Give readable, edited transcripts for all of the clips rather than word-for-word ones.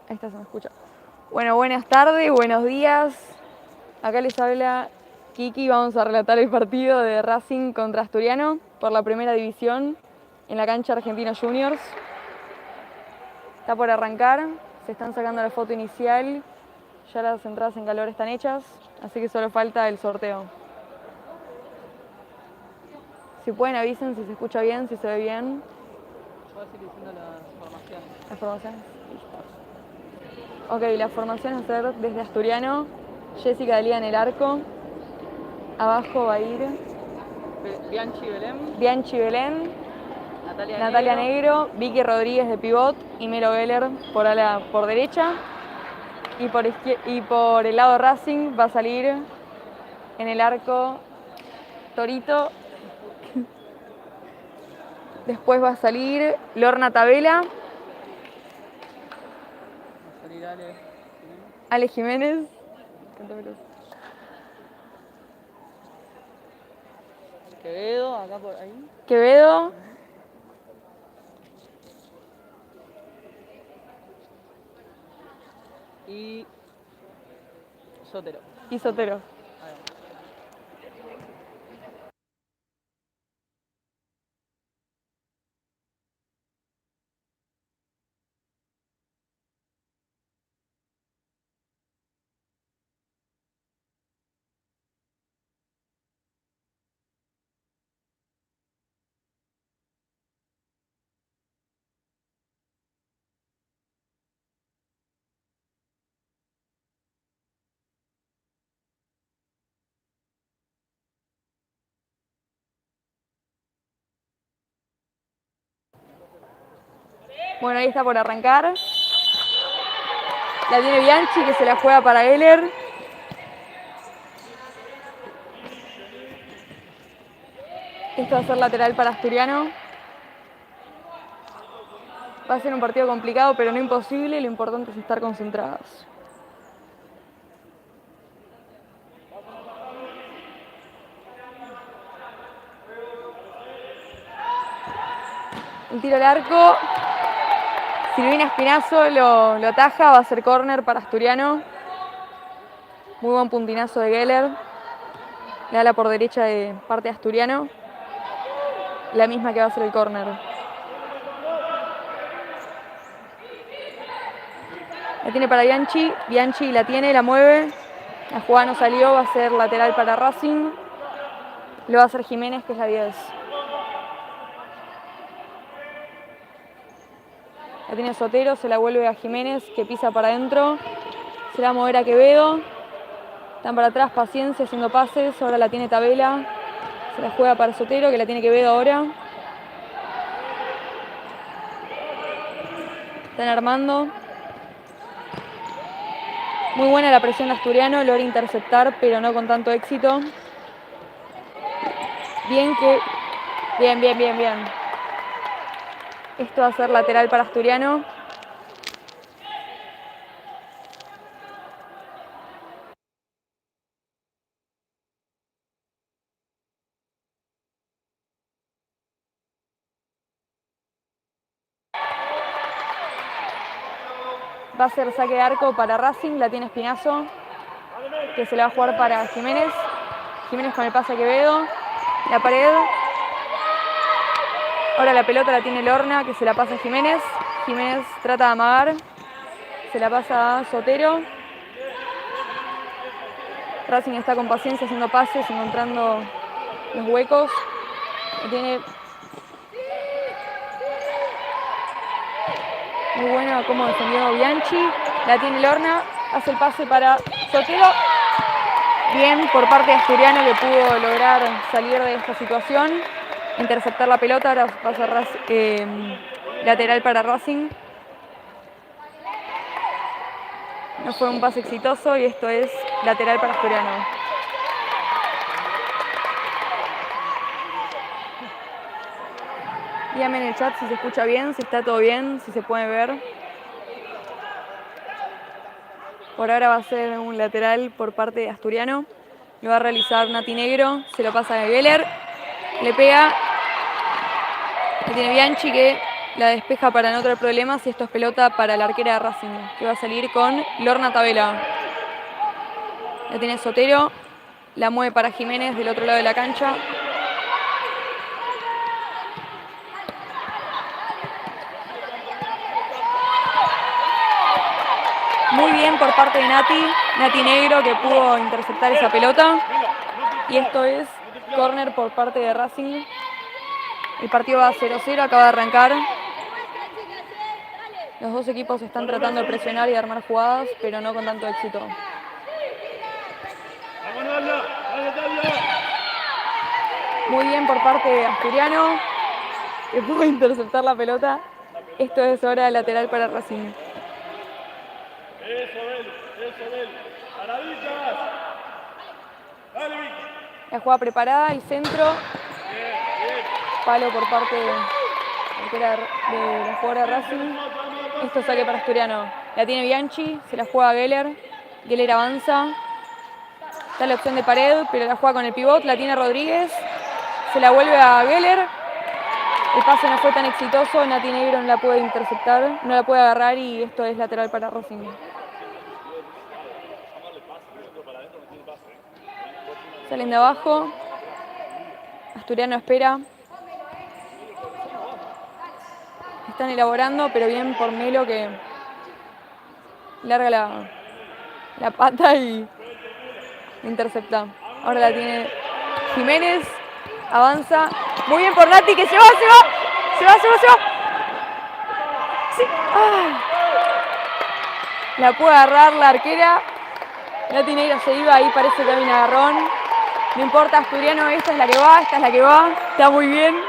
Ahí está, se me escucha. Bueno, buenas tardes, buenos días. Acá les habla Kiki. Vamos a relatar el partido de Racing contra Asturiano por la primera división en la cancha Argentinos Juniors. Está por arrancar, se están sacando la foto inicial. Ya las entradas en calor están hechas, así que solo falta el sorteo. Si pueden avisen si se escucha bien, si se ve bien. Puedes ir diciendo las formaciones. ¿Las formaciones? Listo. Ok, las formaciones a ser desde Asturiano. Jessica Delía en el arco. Abajo va a ir Bianchi Belén. Bianchi Belén, Natalia Negro, Vicky Rodríguez de pivot y Melo Geller por derecha. Y por el lado Racing va a salir en el arco Torito. Después va a salir Lorna Tabela. Va a salir Ale Jiménez. Quevedo, acá por ahí. Quevedo. Y Sotero. Y Sotero. Bueno, ahí está por arrancar. La tiene Bianchi, que se la juega para Geller. Esto va a ser lateral para Asturiano. Va a ser un partido complicado, pero no imposible. Lo importante es estar concentrados. El tiro al arco. Silvina Espinazo lo ataja. Va a ser córner para Asturiano. Muy buen puntinazo de Geller. Le da la por derecha de parte de Asturiano. La misma que va a ser el córner. La tiene para Bianchi. Bianchi la tiene, la mueve. La jugada no salió. Va a ser lateral para Racing. Lo va a hacer Jiménez, que es la 10. La tiene Sotero, se la vuelve a Jiménez, que pisa para adentro. Se la va a mover a Quevedo. Están para atrás, Paciencia haciendo pases. Ahora la tiene Tabela. Se la juega para Sotero, que la tiene Quevedo ahora. Están armando. Muy buena la presión de Asturiano. Logra interceptar, pero no con tanto éxito. Bien. Esto va a ser lateral para Asturiano. Va a ser saque de arco para Racing, la tiene Espinazo, que se la va a jugar para Jiménez. Jiménez con el pase a Quevedo. La pared. Ahora la pelota la tiene Lorna, que se la pasa a Jiménez. Jiménez trata de amagar. Se la pasa a Sotero. Racing está con Paciencia haciendo pases, encontrando los huecos. La tiene muy bueno como defendió Bianchi. La tiene Lorna. Hace el pase para Sotero. Bien por parte de Asturiano, que pudo lograr salir de esta situación. Interceptar la pelota. Ahora va a ser lateral para Racing. No fue un pase exitoso y esto es lateral para Asturiano. Díganme en el chat si se escucha bien, si está todo bien, si se puede ver. Por ahora va a ser un lateral por parte de Asturiano. Lo va a realizar Nati Negro, se lo pasa a Geller. Le pega. Le tiene Bianchi, que La despeja para no tener problemas y esto es pelota para la arquera de Racing, que va a salir con Lorna Tabela. La tiene Sotero, la mueve para Jiménez del otro lado de la cancha. Muy bien por parte de Nati Negro, que pudo interceptar esa pelota. Y esto es córner por parte de Racing. El partido va 0-0, acaba de arrancar. Los dos equipos están tratando de presionar y de armar jugadas, pero no con tanto éxito. Muy bien por parte de Asturiano, que pudo interceptar la pelota. Esto es hora de lateral para Racing. La jugada preparada, el centro. Palo por parte de la jugadora de Racing. Esto saque para Asturiano. La tiene Bianchi, se la juega a Geller. Geller avanza. Está la opción de pared, pero la juega con el pivot. La tiene Rodríguez. Se la vuelve a Geller. El pase no fue tan exitoso. Nati Negro no la puede interceptar, no la puede agarrar y esto es lateral para Racing. Salen de abajo. Asturiano espera. Están elaborando, pero bien por Melo, que larga la pata y intercepta. Ahora la tiene Jiménez. Avanza. Muy bien por Nati, que se va. Sí. ¡Ah! La puede agarrar la arquera. Nati Negra se iba, ahí parece que hay un agarrón. No importa, Asturiano, esta es la que va. Está muy bien.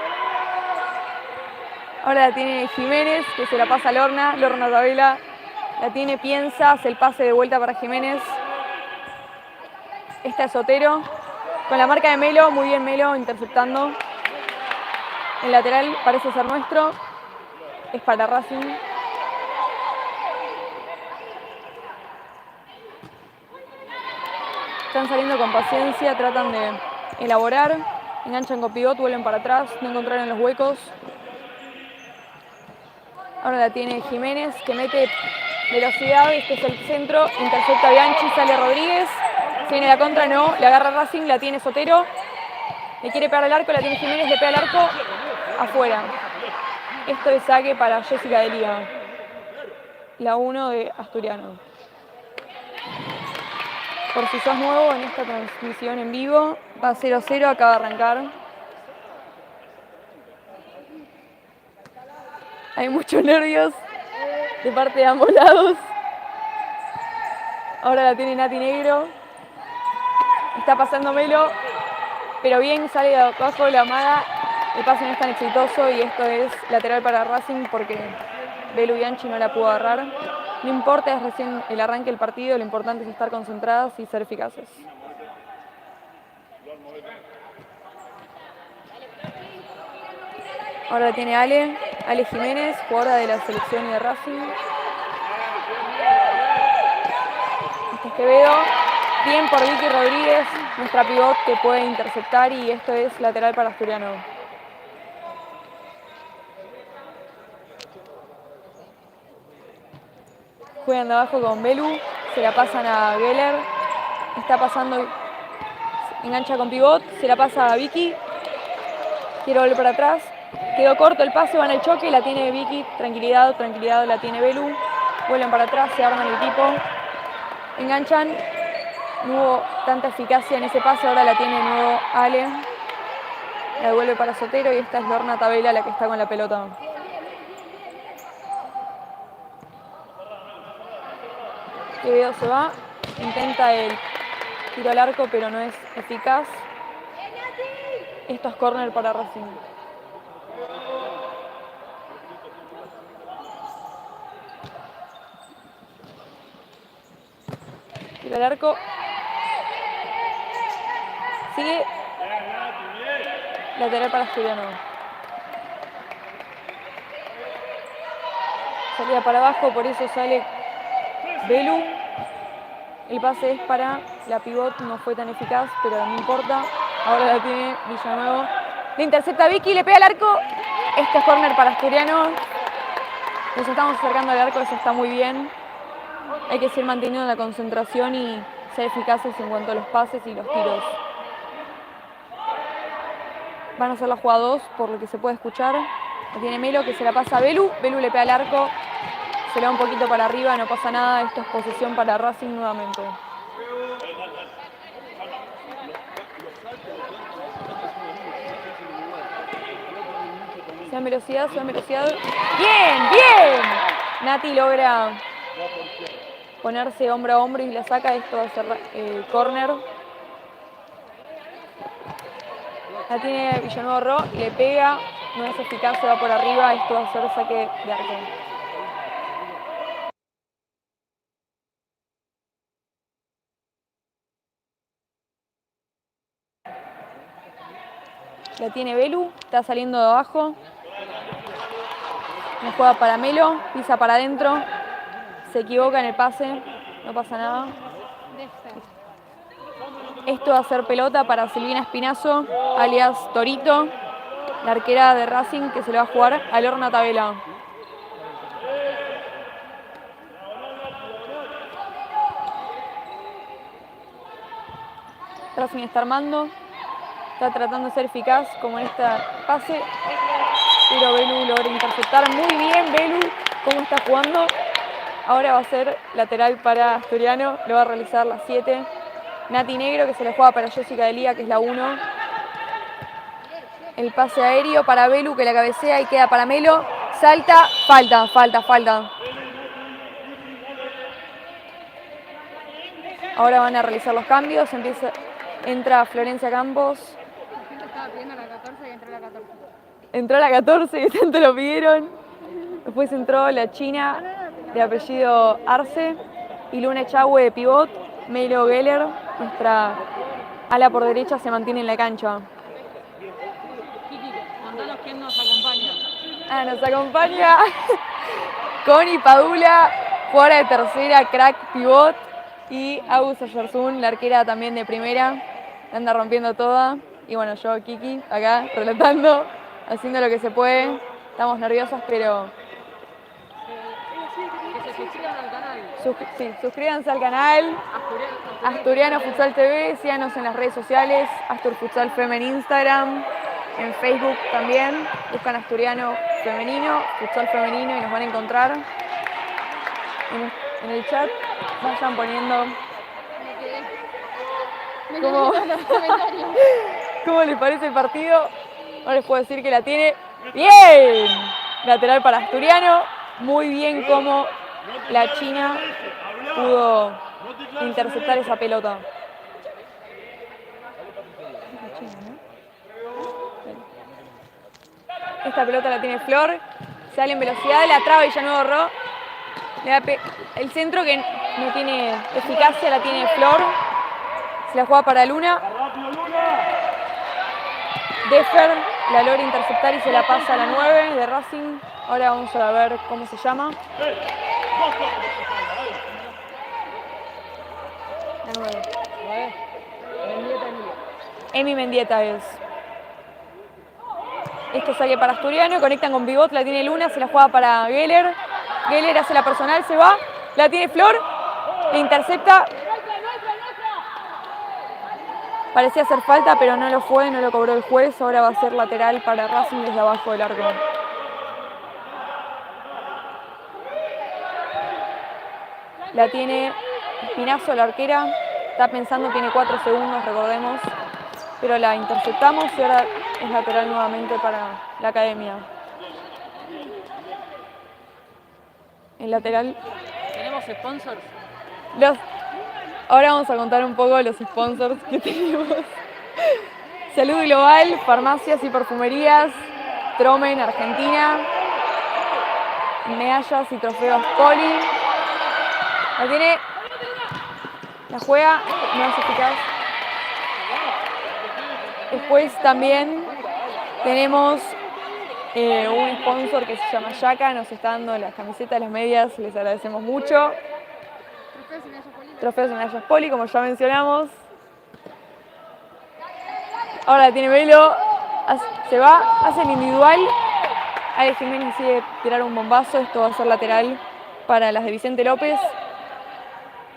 Ahora la tiene Jiménez, que se la pasa a Lorna Tabela. La tiene Piensa, hace el pase de vuelta para Jiménez. Esta es Sotero. Con la marca de Melo, muy bien Melo, interceptando. El lateral parece ser nuestro. Es para Racing. Están saliendo con paciencia, tratan de elaborar. Enganchan con pivot, vuelven para atrás, no encontraron los huecos. Ahora la tiene Jiménez, que mete velocidad. Este es el centro, intercepta Bianchi, sale Rodríguez. Tiene la contra, no, le agarra Racing, la tiene Sotero. Le quiere pegar al arco, la tiene Jiménez, le pega al arco. Afuera. Esto es saque para Jessica de Liga. La 1 de Asturiano. Por si sos nuevo en esta transmisión en vivo, va 0-0, acaba de arrancar. Hay muchos nervios de parte de ambos lados. Ahora la tiene Nati Negro. Está pasando Melo, pero bien, sale de abajo de la amada. El pase no es tan exitoso y esto es lateral para Racing porque Belu Bianchi no la pudo agarrar. No importa, es recién el arranque del partido, lo importante es estar concentradas y ser eficaces. Ahora la tiene Ale Jiménez, jugadora de la selección y de Racing. Este es Quevedo. Bien por Vicky Rodríguez, nuestra pivot que puede interceptar y esto es lateral para Asturiano. Juegan de abajo con Belu, se la pasan a Geller. Está pasando, engancha con pivot, se la pasa a Vicky. Quiere volver para atrás. Quedó corto el pase, van al choque, la tiene Vicky. Tranquilidad, la tiene Belu. Vuelven para atrás, se arman el equipo. Enganchan. No hubo tanta eficacia en ese pase, ahora la tiene de nuevo Ale. La devuelve para Sotero y esta es Lorna Tabela la que está con la pelota. Quevedo se va, intenta el tiro al arco, pero no es eficaz. Esto es córner para Racing. Tiro al arco. Sigue. Lateral para Asturiano. Salida para abajo, por eso sale Belu. El pase es para la pivot, no fue tan eficaz, pero no importa. Ahora la tiene Villanueva. Le intercepta Vicky, le pega al arco. Este es córner para Asturiano. Nos estamos acercando al arco, eso está muy bien. Hay que seguir manteniendo la concentración y ser eficaces en cuanto a los pases y los tiros. Van a hacer la jugada 2, por lo que se puede escuchar. La tiene Melo, que se la pasa a Belu. Belu le pega al arco. Se le va un poquito para arriba, no pasa nada. Esto es posesión para Racing nuevamente. Se da velocidad, se da velocidad. ¡Bien! ¡Bien! Nati logra ponerse hombro a hombro y la saca. Esto va a ser córner. La tiene Villanueva Ro, le pega, no es eficaz, se va por arriba. Esto va a ser saque de arco. La tiene Belu, está saliendo de abajo. Una juega para Melo, pisa para adentro. Se equivoca en el pase, no pasa nada. Esto va a ser pelota para Silvina Espinazo, alias Torito, la arquera de Racing, que se le va a jugar a Lorna Tabela. Racing está armando, está tratando de ser eficaz como en este pase, pero Belu logra interceptar. Muy bien Belu, cómo está jugando. Ahora va a ser lateral para Asturiano, lo va a realizar la 7. Nati Negro, que se le juega para Jessica Delía, que es la 1. El pase aéreo para Belu, que la cabecea y queda para Melo. Salta, falta. Ahora van a realizar los cambios. Entra Florencia Campos. Estaba pidiendo la 14 y entró la 14. Entró la 14, que tanto lo pidieron. Después entró la china de apellido Arce y Luna Echagüe de pivot. Melo Geller, nuestra ala por derecha, se mantiene en la cancha. Kiki, contanos quién nos acompaña. Nos acompaña Connie Padula, jugadora de tercera, crack pivot, y Agus Ayersun, la arquera también de primera, la anda rompiendo toda. Y bueno, yo, Kiki, acá relatando, haciendo lo que se puede. Estamos nerviosas, pero Que se suscriban al canal. Suscríbanse al canal Asturiano Futsal TV, síganos en las redes sociales, Astur Futsal Fem en Instagram, en Facebook también, buscan Asturiano Femenino, Futsal Femenino y nos van a encontrar. En el chat vayan poniendo cómo les parece el partido. No les puedo decir que la tiene bien. Lateral para Asturiano, muy bien como la china pudo interceptar esa pelota. Esta pelota la tiene Flor, sale en velocidad, la traba Villanueva Ro. El centro que no tiene eficacia la tiene Flor. Se la juega para Luna. Defer la logra interceptar y se la pasa a la 9 de Racing. Ahora vamos a ver cómo se llama. La 9. Emi Mendieta es. Esto saque para Asturiano, conectan con pivot, la tiene Luna, se la juega para Geller. Geller hace la personal, se va, la tiene Flor, le intercepta. Parecía hacer falta, pero no lo fue, no lo cobró el juez. Ahora va a ser lateral para Racing desde abajo del arco. La tiene Espinazo, la arquera. Está pensando, tiene 4 segundos, recordemos. Pero la interceptamos y ahora es lateral nuevamente para la academia. El lateral. ¿Tenemos sponsors? Ahora vamos a contar un poco los sponsors que tenemos. Salud Global, farmacias y perfumerías, Tromen, Argentina, medallas y trofeos Poli. La tiene, la juega, no es eficaz. Después también tenemos un sponsor que se llama Yaka, nos está dando las camisetas, las medias, les agradecemos mucho. Trofeos y medallas Poli, como ya mencionamos. Ahora la tiene Velo, se va, hace el individual, Ale Jiménez decide tirar un bombazo, esto va a ser lateral para las de Vicente López.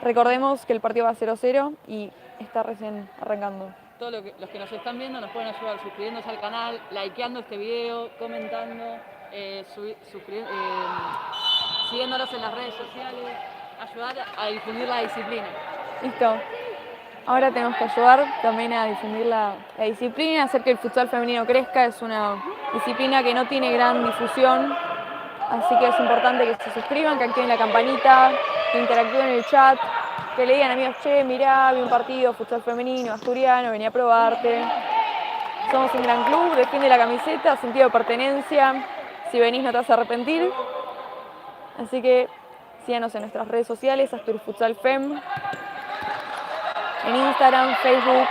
Recordemos que el partido va 0-0 y está recién arrancando. Todos los que nos están viendo nos pueden ayudar suscribiéndose al canal, likeando este video, comentando, siguiéndonos en las redes sociales, ayudar a difundir la disciplina. Listo. Ahora tenemos que ayudar también a difundir la disciplina, hacer que el futsal femenino crezca. Es una disciplina que no tiene gran difusión, así que es importante que se suscriban, que activen la campanita, que interactúen en el chat, que le digan amigos, che, mirá, vi un partido futsal femenino, asturiano, vení a probarte. Somos un gran club, defiende la camiseta, sentido de pertenencia. Si venís no te vas a arrepentir. Así que síganos en nuestras redes sociales, Asturias Futsal Fem, en Instagram, Facebook.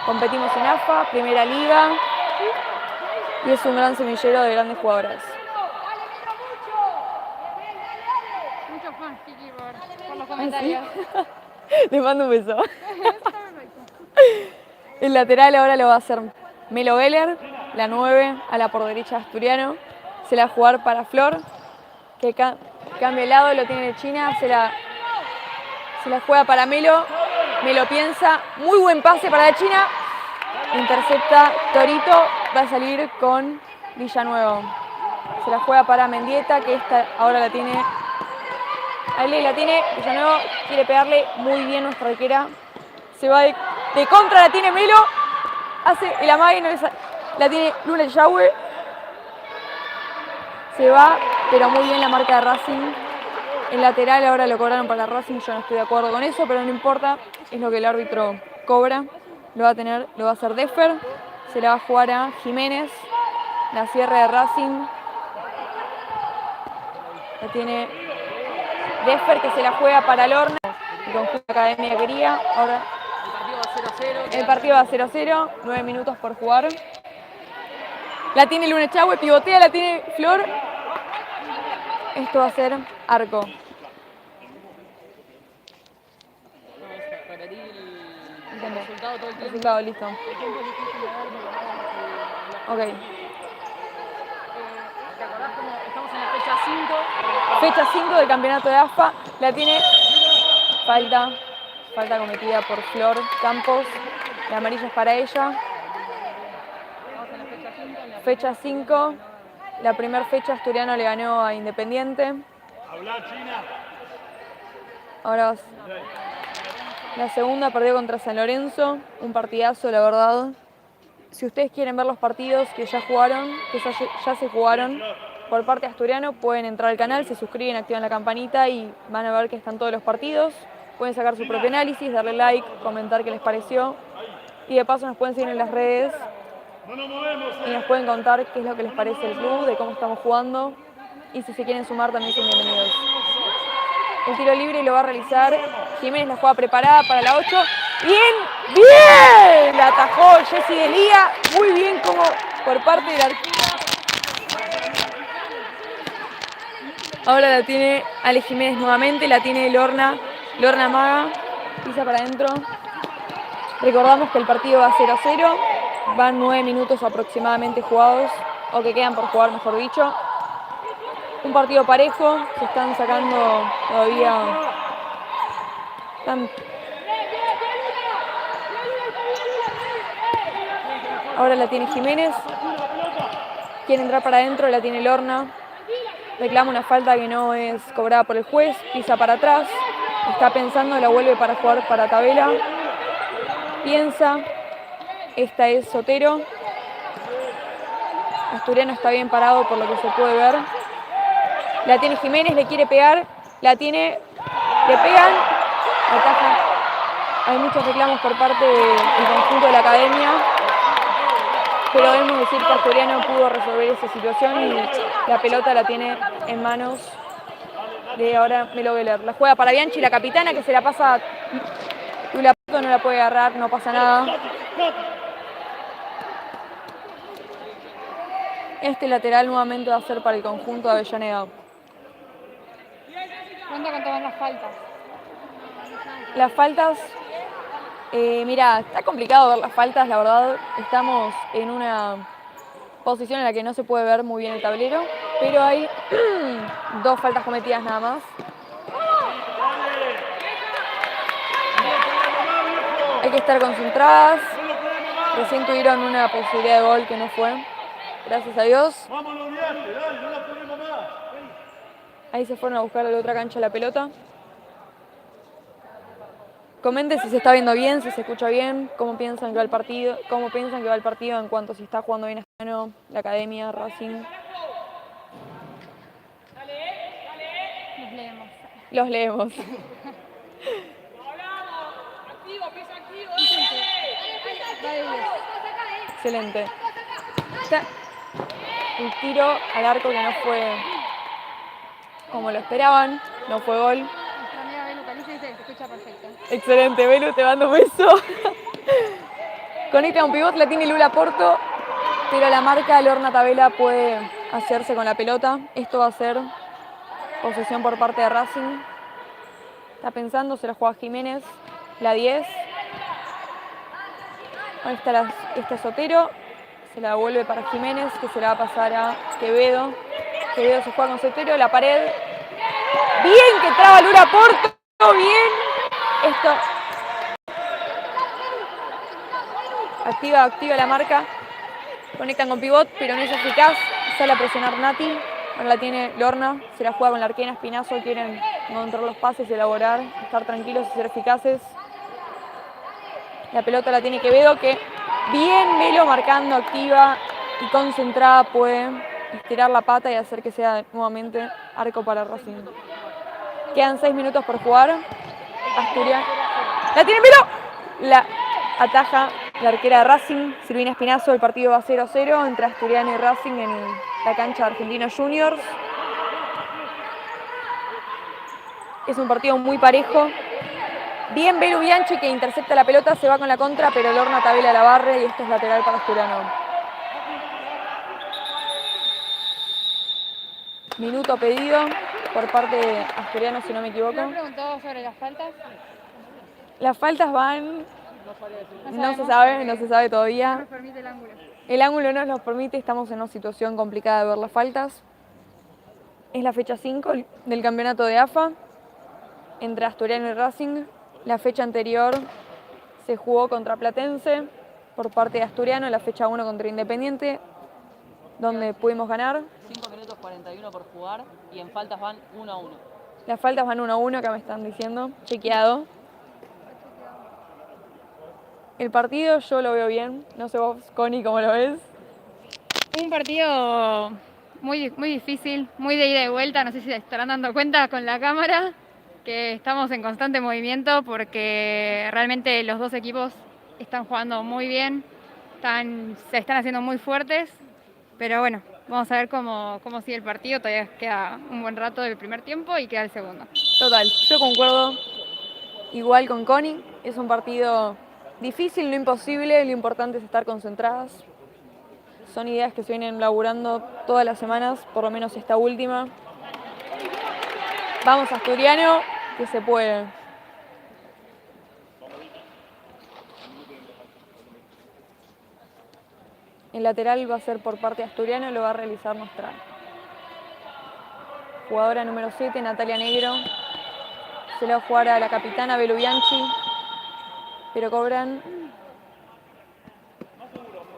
Competimos en AFA, Primera Liga, y es un gran semillero de grandes jugadoras. Muchos fans, Kiki, por los comentarios. ¿Ah, sí? Les mando un beso. El lateral ahora lo va a hacer Melo Geller, la 9, a la por derecha Asturiano. Se la va a jugar para Flor, que cambia el lado, lo tiene China, se la juega para Melo. Melo piensa, muy buen pase para la China. Intercepta Torito, va a salir con Villanueva. Se la juega para Mendieta, que esta ahora la tiene. Ahí la tiene, Villanueva quiere pegarle muy bien nuestra arquera. Se va de contra, la tiene Melo. Hace el amague, no la tiene Luna Yahweh. Se va, pero muy bien la marca de Racing. El lateral ahora lo cobraron para Racing, yo no estoy de acuerdo con eso, pero no importa, es lo que el árbitro cobra. Lo va a hacer Deffer, se la va a jugar a Jiménez, la cierre de Racing. La tiene Deffer, que se la juega para Lorna, el conjunto de Academia quería. Ahora el partido va 0-0, 9 minutos por jugar. La tiene Luna Chahue, pivotea, la tiene Flor. Esto va a ser arco. Resultado todo el tiempo. Resultado, listo. Ok. ¿Te acordás cómo estamos en la fecha 5? Fecha 5 del campeonato de AFA. La tiene falta cometida por Flor Campos. La amarilla es para ella. Estamos en la fecha 5. Fecha 5. La primera fecha Asturiano le ganó a Independiente. Ahora la segunda perdió contra San Lorenzo. Un partidazo, la verdad. Si ustedes quieren ver los partidos que ya se jugaron por parte de Asturiano, pueden entrar al canal, se suscriben, activan la campanita y van a ver que están todos los partidos. Pueden sacar su propio análisis, darle like, comentar qué les pareció. Y de paso nos pueden seguir en las redes y nos pueden contar qué es lo que les parece el club, de cómo estamos jugando. Y si se quieren sumar también son bienvenidos. El tiro libre lo va a realizar Jiménez, la juega preparada para la 8. ¡Bien! ¡Bien! La atajó Jessy de Liga. Muy bien como por parte de la arquera. Ahora la tiene Ale Jiménez nuevamente, la tiene Lorna Maga. Pisa para adentro. Recordamos que el partido va 0-0. Van 9 minutos aproximadamente jugados, o que quedan por jugar, mejor dicho. Un partido parejo, se están sacando todavía. Ahora la tiene Jiménez. Quiere entrar para adentro, la tiene Lorna. Reclama una falta que no es cobrada por el juez. Pisa para atrás. Está pensando, la vuelve para jugar para Tabela. Piensa. Esta es Sotero. Asturiano está bien parado por lo que se puede ver. La tiene Jiménez, le quiere pegar. La tiene. Le pegan. Ataja. Hay muchos reclamos por parte del conjunto de la academia. Pero debemos decir que Asturiano pudo resolver esa situación y la pelota la tiene en manos de ahora Melo Geller. La juega para Bianchi, la capitana, que se la pasa. Tulapato no la puede agarrar, no pasa nada. Este lateral nuevamente va a ser para el conjunto de Avellaneda. Cuenta con todas las faltas. Las faltas, mira, está complicado ver las faltas, la verdad. Estamos en Posición en la que no se puede ver muy bien el tablero, pero hay 2 faltas cometidas nada más. Hay que estar concentradas. Recién tuvieron una posibilidad de gol que no fue. Gracias a Dios. Ahí se fueron a buscar a la otra cancha la pelota. Comenten si se está viendo bien, si se escucha bien, cómo piensan que va el partido, en cuanto a si está jugando bien Asturiano, la academia, Racing. Nos leemos. Los leemos. Excelente. Está el tiro al arco que no fue como lo esperaban, no fue gol. Nuestra amiga Belu Calice dice que se escucha perfecto. Excelente, Belu, te mando un beso. Conecta un pivot, la tiene Lula Porto, pero la marca Lorna Tabela puede hacerse con la pelota. Esto va a ser posesión por parte de Racing. Está pensando, se la juega Jiménez, la 10. Ahí está Sotero, se la devuelve para Jiménez, que se la va a pasar a Quevedo. Quevedo se juega con Sotero, la pared. Bien que traba Lula Porto, bien. Esto. Activa la marca. Conectan con pivot, pero no es eficaz. Sale a presionar Nati. Ahora la tiene Lorna, se la juega con la arquera Espinazo. Quieren encontrar los pases, elaborar, estar tranquilos y ser eficaces. La pelota la tiene Quevedo, que bien Melo marcando, activa y concentrada puede estirar la pata y hacer que sea nuevamente arco para Racing. Quedan 6 minutos por jugar. Asturiano. ¡La tiene Melo! La ataja la arquera de Racing, Silvina Espinazo. El partido va 0-0 entre Asturiano y Racing en la cancha de Argentinos Juniors. Es un partido muy parejo. Bien Belu Bianchi, que intercepta la pelota, se va con la contra, pero Lorna Tabela la barre y esto es lateral para Asturiano. Minuto pedido por parte de Asturiano, si no me equivoco. ¿Me han preguntado sobre las faltas? Las faltas van... No se sabe No todavía. nos permite el ángulo. El ángulo no nos permite, estamos en una situación complicada de ver las faltas. Es la fecha 5 del campeonato de AFA entre Asturiano y Racing. La fecha anterior se jugó contra Platense por parte de Asturiano, la fecha 1 contra Independiente, donde pudimos ganar. 5 minutos 41 por jugar y en faltas van 1-1. Las faltas van 1-1, acá me están diciendo, chequeado. El partido yo lo veo bien, no sé vos, Connie, cómo lo ves. Un partido muy difícil, muy de ida y vuelta, no sé si se estarán dando cuenta con la cámara, que estamos en constante movimiento porque realmente los dos equipos están jugando muy bien, se están haciendo muy fuertes, pero bueno, vamos a ver cómo sigue el partido. Todavía queda un buen rato del primer tiempo y queda el segundo. Total, yo concuerdo igual con Connie, es un partido difícil, no imposible, lo importante es estar concentradas. Son ideas que se vienen laburando todas las semanas, por lo menos esta última. Vamos Asturiano, que se puede. El lateral va a ser por parte de Asturiano, lo va a realizar nuestra jugadora número 7, Natalia Negro. Se le va a jugar a la capitana Belu Bianchi, pero cobran.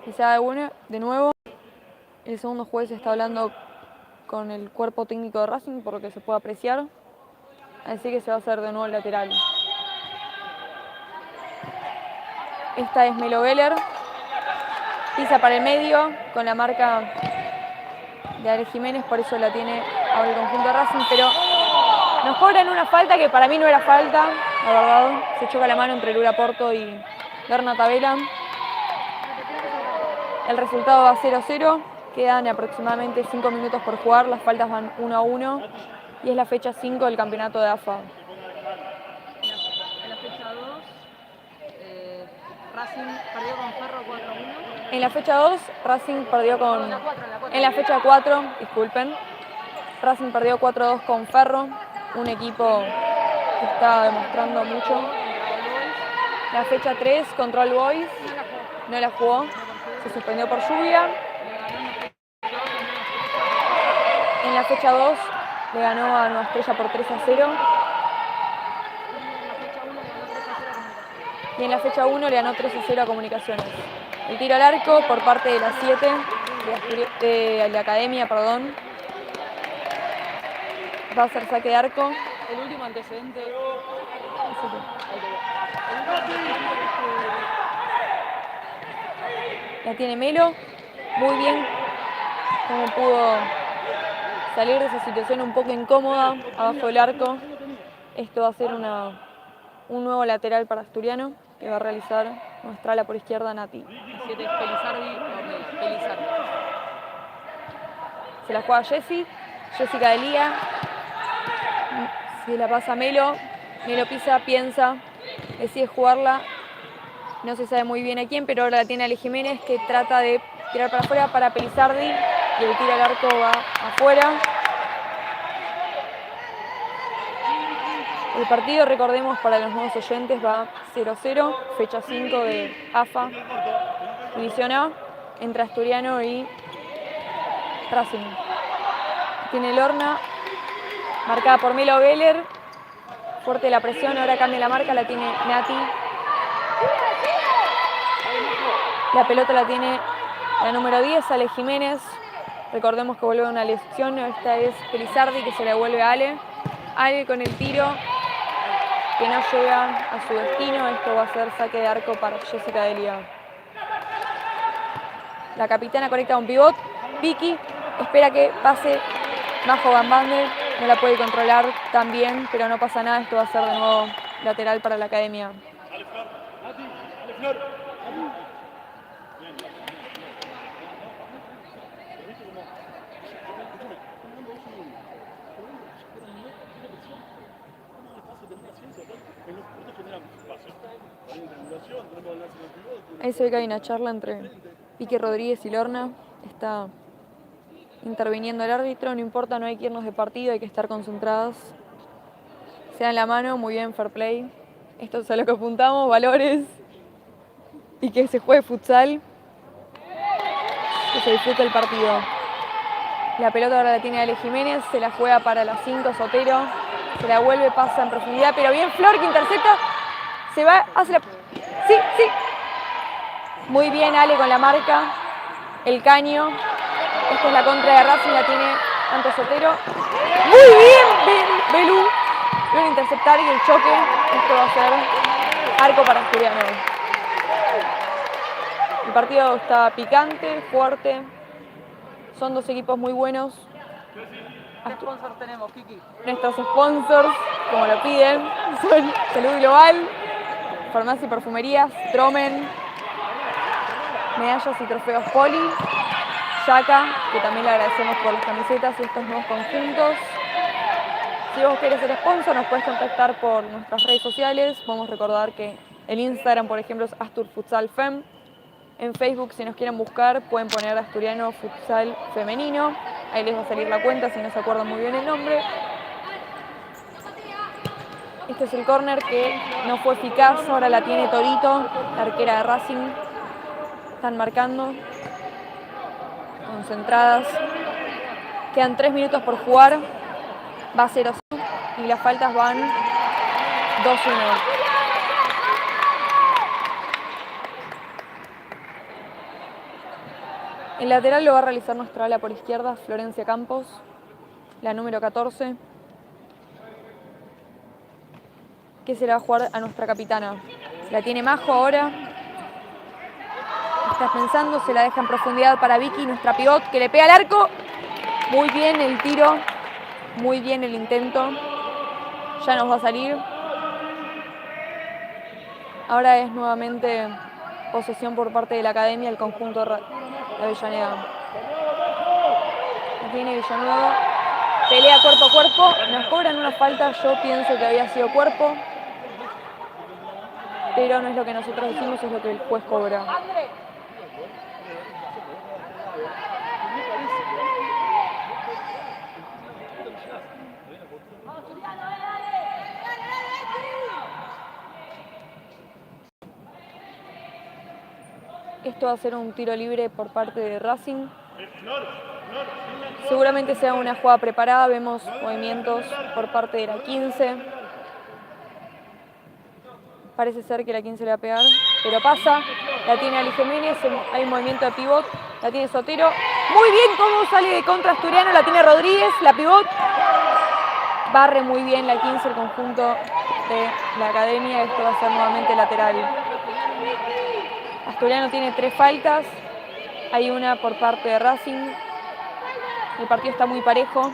Y se da de nuevo. El segundo juez está hablando con el cuerpo técnico de Racing, por lo que se puede apreciar. Así que se va a hacer de nuevo el lateral. Esta es Melo Geller. Pisa para el medio con la marca de Ale Jiménez, por eso la tiene ahora el conjunto de Racing, pero nos cobran una falta que para mí no era falta, la verdad. Se choca la mano entre Lula Porto y Lorna Tabela. El resultado va 0-0, quedan aproximadamente 5 minutos por jugar, las faltas van 1-1 y es la fecha 5 del campeonato de AFA. En la fecha 2, Racing perdió con Ferro 4-1. En la fecha 2, Racing perdió con... La 4. En la fecha 4, disculpen, Racing perdió 4-2 con Ferro, un equipo que está demostrando mucho. La fecha 3 contra All Boys, no la jugó, se suspendió por lluvia. en la fecha 2 le ganó a Nueva Estrella por 3-0. Y en la fecha 1 le ganó 3-0 a Comunicaciones. El tiro al arco por parte de la 7 de la Academia, perdón. Va a ser saque de arco. El último antecedente. La tiene Melo. Muy bien cómo pudo salir de esa situación un poco incómoda abajo del arco. Esto va a ser un nuevo lateral para Asturiano que va a realizar nuestra ala por izquierda, Nati. 7 es Pelizardi, no, Pelizardi. Se la juega Jessica Delía. Se la pasa a Melo. Melo pisa, piensa, decide jugarla. No se sabe muy bien a quién, pero ahora la tiene Ale Jiménez, que trata de tirar para afuera para Pelizardi. Y el tiro al arco va afuera. El partido, recordemos para los nuevos oyentes, va 0-0, fecha 5 de AFA, División A, entre Asturiano y Racing. Tiene Lorna, marcada por Melo Geller, fuerte la presión, ahora cambia la marca, la tiene Nati. La pelota la tiene la número 10, Ale Jiménez. Recordemos que vuelve una lesión, esta es Pelizardi que se la devuelve a Ale. Ale con el tiro, que no llega a su destino. Esto va a ser saque de arco para Jessica Delía. La capitana conecta un pivot. Vicky espera que pase bajo Van Bander. No la puede controlar tan bien, pero no pasa nada. Esto va a ser de nuevo lateral para la Academia. Ahí se ve que hay una charla entre Pique Rodríguez y Lorna. Está interviniendo el árbitro. No importa, no hay que irnos de partido, hay que estar concentradas. Se dan la mano, muy bien, fair play. Esto es a lo que apuntamos, valores. Y que se juegue futsal. Que se disfrute el partido. La pelota ahora la tiene Ale Jiménez, se la juega para las 5 Sotero. Se la vuelve, pasa en profundidad, pero bien Flor que intercepta. Se va, hace la... Sí. Muy bien Ale con la marca. El caño. Esta es la contra de Racing, la tiene Anto Sotero. Muy bien Belú. Logra interceptar y el choque. Esto va a ser arco para Asturiano. El partido está picante, fuerte. Son dos equipos muy buenos. ¿Qué sponsors tenemos, Kiki? Nuestros sponsors, como lo piden, son Salud Global, Farmacia y Perfumerías, Tromen, medallas y trofeos Poli, Yaca, que también le agradecemos por las camisetas y estos nuevos conjuntos. Si vos querés ser sponsor, nos puedes contactar por nuestras redes sociales. Vamos a recordar que el Instagram, por ejemplo, es Astur Futsal Fem. En Facebook, si nos quieren buscar, pueden poner Asturiano Futsal Femenino. Ahí les va a salir la cuenta si no se acuerdan muy bien el nombre. Este es el córner que no fue eficaz. Ahora la tiene Torito, la arquera de Racing. Están marcando. Concentradas. Quedan 3 minutos por jugar. Va 0-0 y las faltas van 2-1. El lateral lo va a realizar nuestra ala por izquierda, Florencia Campos, la número 14, que se la va a jugar a nuestra capitana. La tiene Majo ahora. Está pensando, se la deja en profundidad para Vicky, nuestra pivot, que le pega al arco. Muy bien el tiro, muy bien el intento. Ya nos va a salir. Ahora es nuevamente posesión por parte de la Academia, el conjunto de Avellaneda. La tiene Villanueva. Pelea cuerpo a cuerpo. Nos cobran una falta. Yo pienso que había sido cuerpo. Pero no es lo que nosotros decimos, es lo que el juez cobra. Esto va a ser un tiro libre por parte de Racing. Seguramente sea una jugada preparada, vemos movimientos por parte de la 15. Parece ser que la 15 le va a pegar, pero pasa. La tiene Ali Jiménez, hay un movimiento de pivot, la tiene Sotero. Muy bien cómo sale de contra Asturiano, la tiene Rodríguez, la pivot. Barre muy bien la 15, el conjunto de la academia. Esto va a ser nuevamente lateral. Asturiano tiene 3 faltas, hay una por parte de Racing. El partido está muy parejo,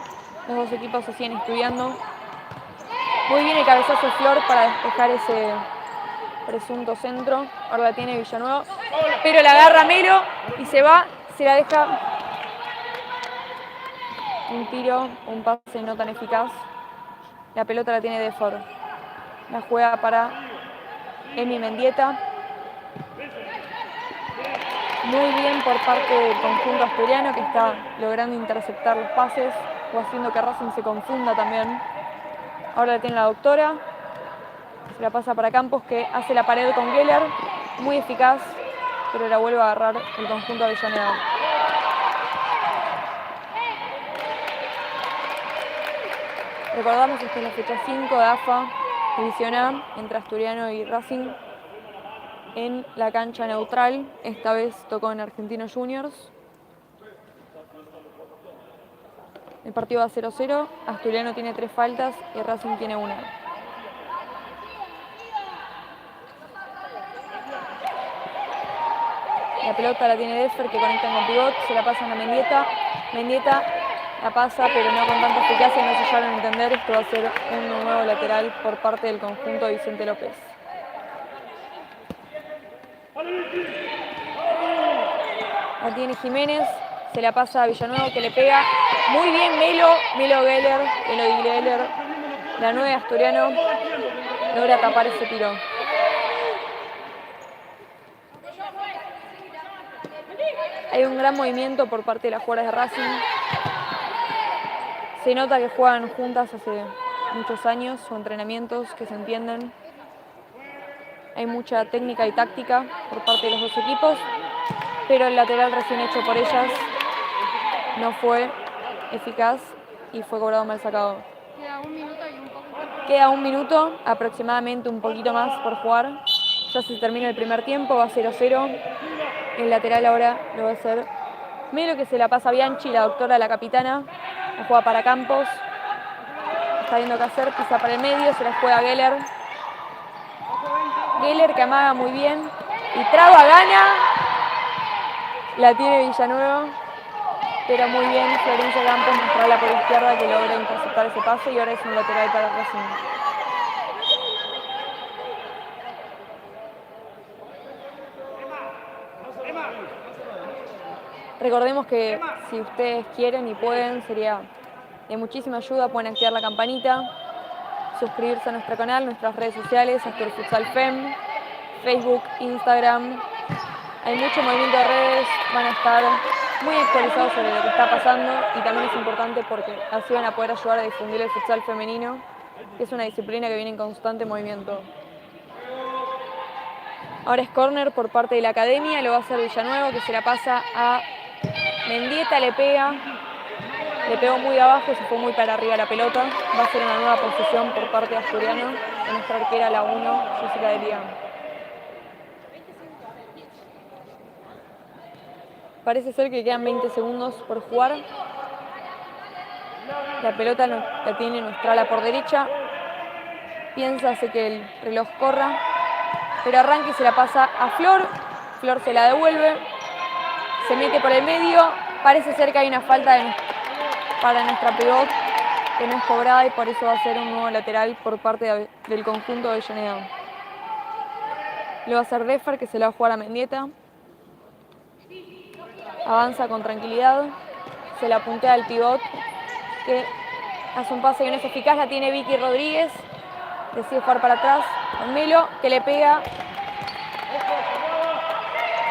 los dos equipos se siguen estudiando. Muy bien el cabezazo de Flor para despejar ese presunto centro. Ahora la tiene Villanueva, pero la agarra Melo y se va, se la deja. Un tiro, un pase no tan eficaz. La pelota la tiene Defor. La juega para Emi Mendieta. Muy bien por parte del conjunto asturiano, que está logrando interceptar los pases o haciendo que Racing se confunda también. Ahora la tiene la doctora. Se la pasa para Campos, que hace la pared con Geller. Muy eficaz, pero la vuelve a agarrar el conjunto Avellaneda. Recordamos, esta es la fecha 5 de AFA, División A, entre Asturiano y Racing, en la cancha neutral. Esta vez tocó en Argentinos Juniors. El partido va 0-0, Asturiano tiene 3 faltas y Racing tiene 1. La pelota la tiene Defer, que conecta con pivot, se la pasan a Mendieta. Mendieta la pasa, pero no con tanta eficacia, no se llegaron a entender. Esto va a ser un nuevo lateral por parte del conjunto de Vicente López. La tiene Jiménez, se la pasa a Villanueva, que le pega muy bien Melo Geller, la 9 Asturiano, logra tapar ese tiro. Hay un gran movimiento por parte de las jugadoras de Racing. Se nota que juegan juntas hace muchos años, o entrenamientos que se entienden. Hay mucha técnica y táctica por parte de los dos equipos, pero el lateral recién hecho por ellas no fue eficaz y fue cobrado mal sacado. Queda 1 minuto, aproximadamente, un poquito más por jugar. Ya se termina el primer tiempo, va 0-0. El lateral ahora lo va a hacer Melo, que se la pasa a Bianchi, la doctora, la capitana. La juega para Campos. Está viendo qué hacer, pisa para el medio, se la juega a Geller. Geller, que amaga muy bien. Y traba, gana. La tiene Villanueva. Pero muy bien Florencia Campos, mostrarla por izquierda, que logra interceptar ese pase, y ahora es un lateral para Racing. Recordemos que si ustedes quieren y pueden, sería de muchísima ayuda, pueden activar la campanita, suscribirse a nuestro canal, nuestras redes sociales, Astur Futsal Fem, Facebook, Instagram. Hay mucho movimiento de redes, van a estar muy actualizados sobre lo que está pasando, y también es importante porque así van a poder ayudar a difundir el futsal femenino, que es una disciplina que viene en constante movimiento. Ahora es córner por parte de la academia, lo va a hacer Villanueva, que se la pasa a Mendieta, le pegó muy de abajo, se fue muy para arriba la pelota. Va a ser una nueva posesión por parte de Asturiano, de nuestra arquera, la 1, Jessica de Liam. Parece ser que quedan 20 segundos por jugar. La pelota la tiene Nostrala por derecha. Piensa, hace que el reloj corra, pero arranca y se la pasa a Flor. Flor se la devuelve. Se mete por el medio. Parece ser que hay una falta para nuestra pivot que no es cobrada, y por eso va a ser un nuevo lateral por parte del conjunto de Avellaneda. Lo va a hacer Defer, que se la va a jugar a Mendieta. Avanza con tranquilidad. Se la puntea al pivot, que hace un pase que no es eficaz. La tiene Vicky Rodríguez. Decide jugar para atrás con Melo, que le pega.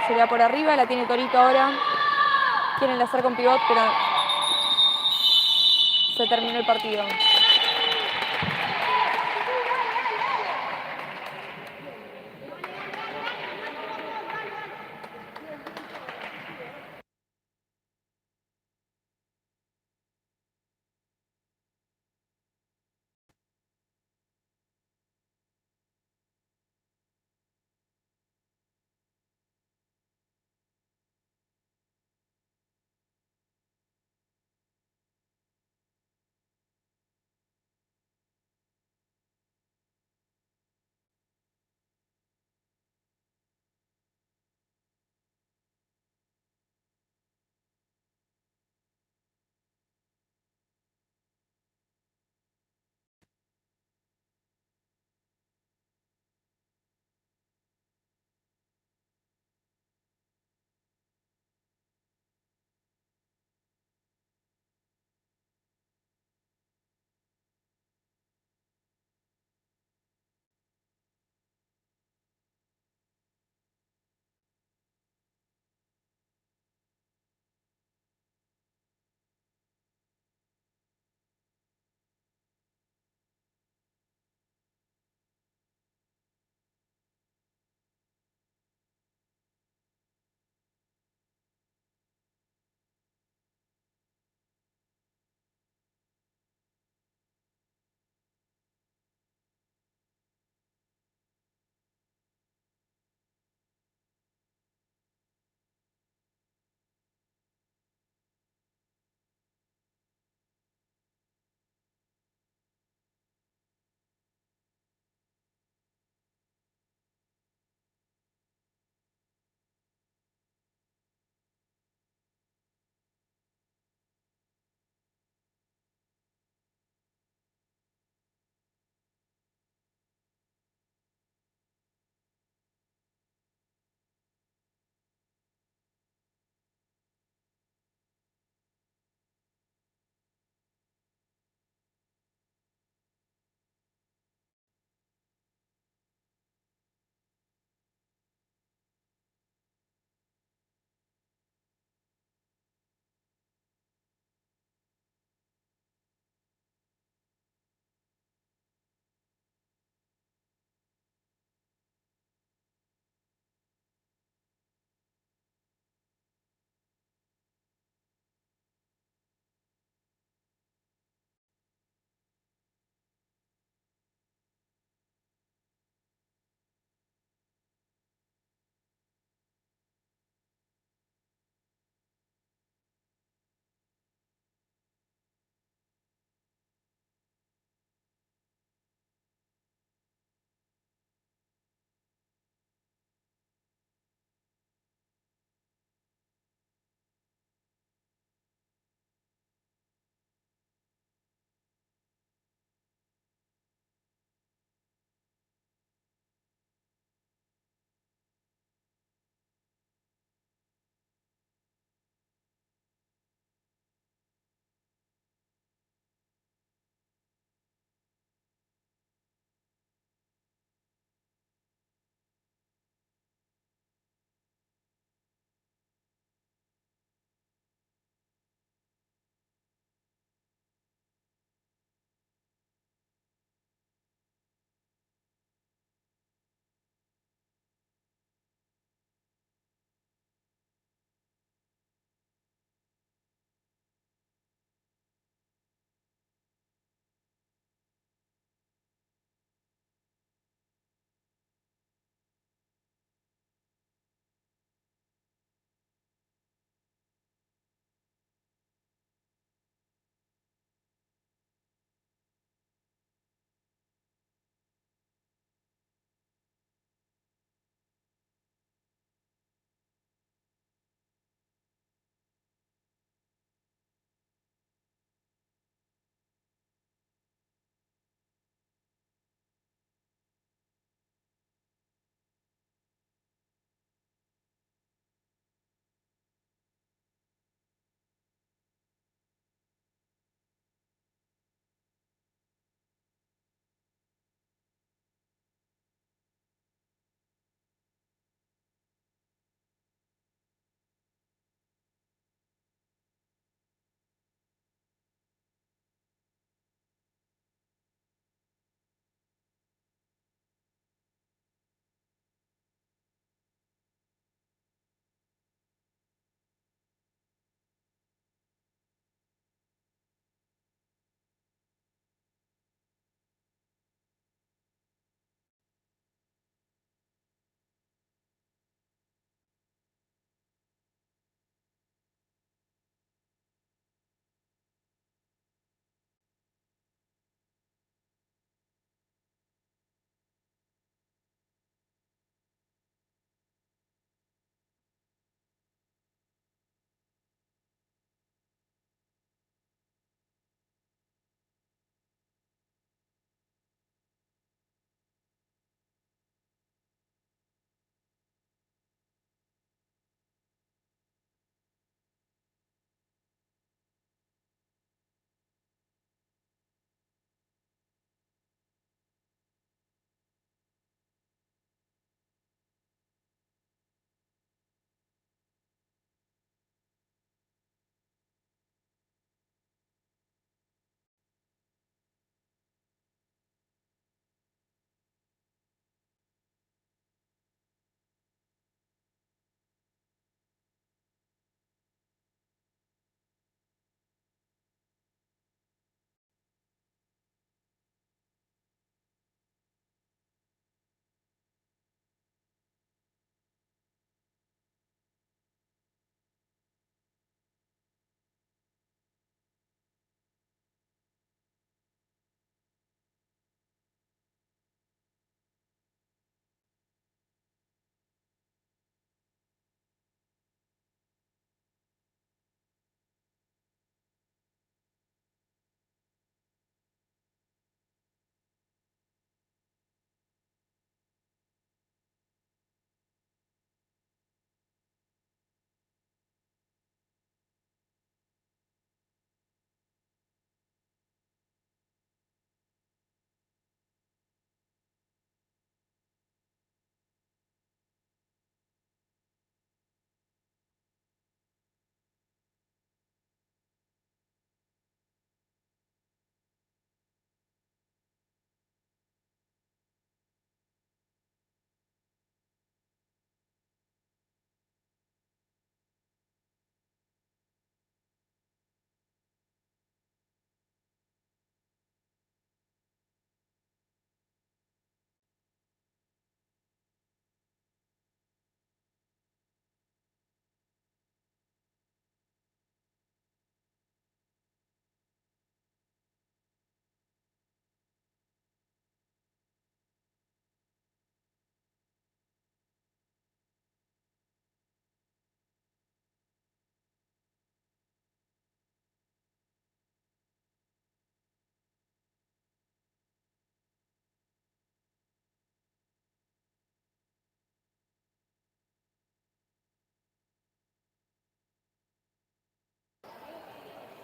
Se le va por arriba. La tiene Torito ahora. Quieren lanzar con pivot, pero se terminó el partido.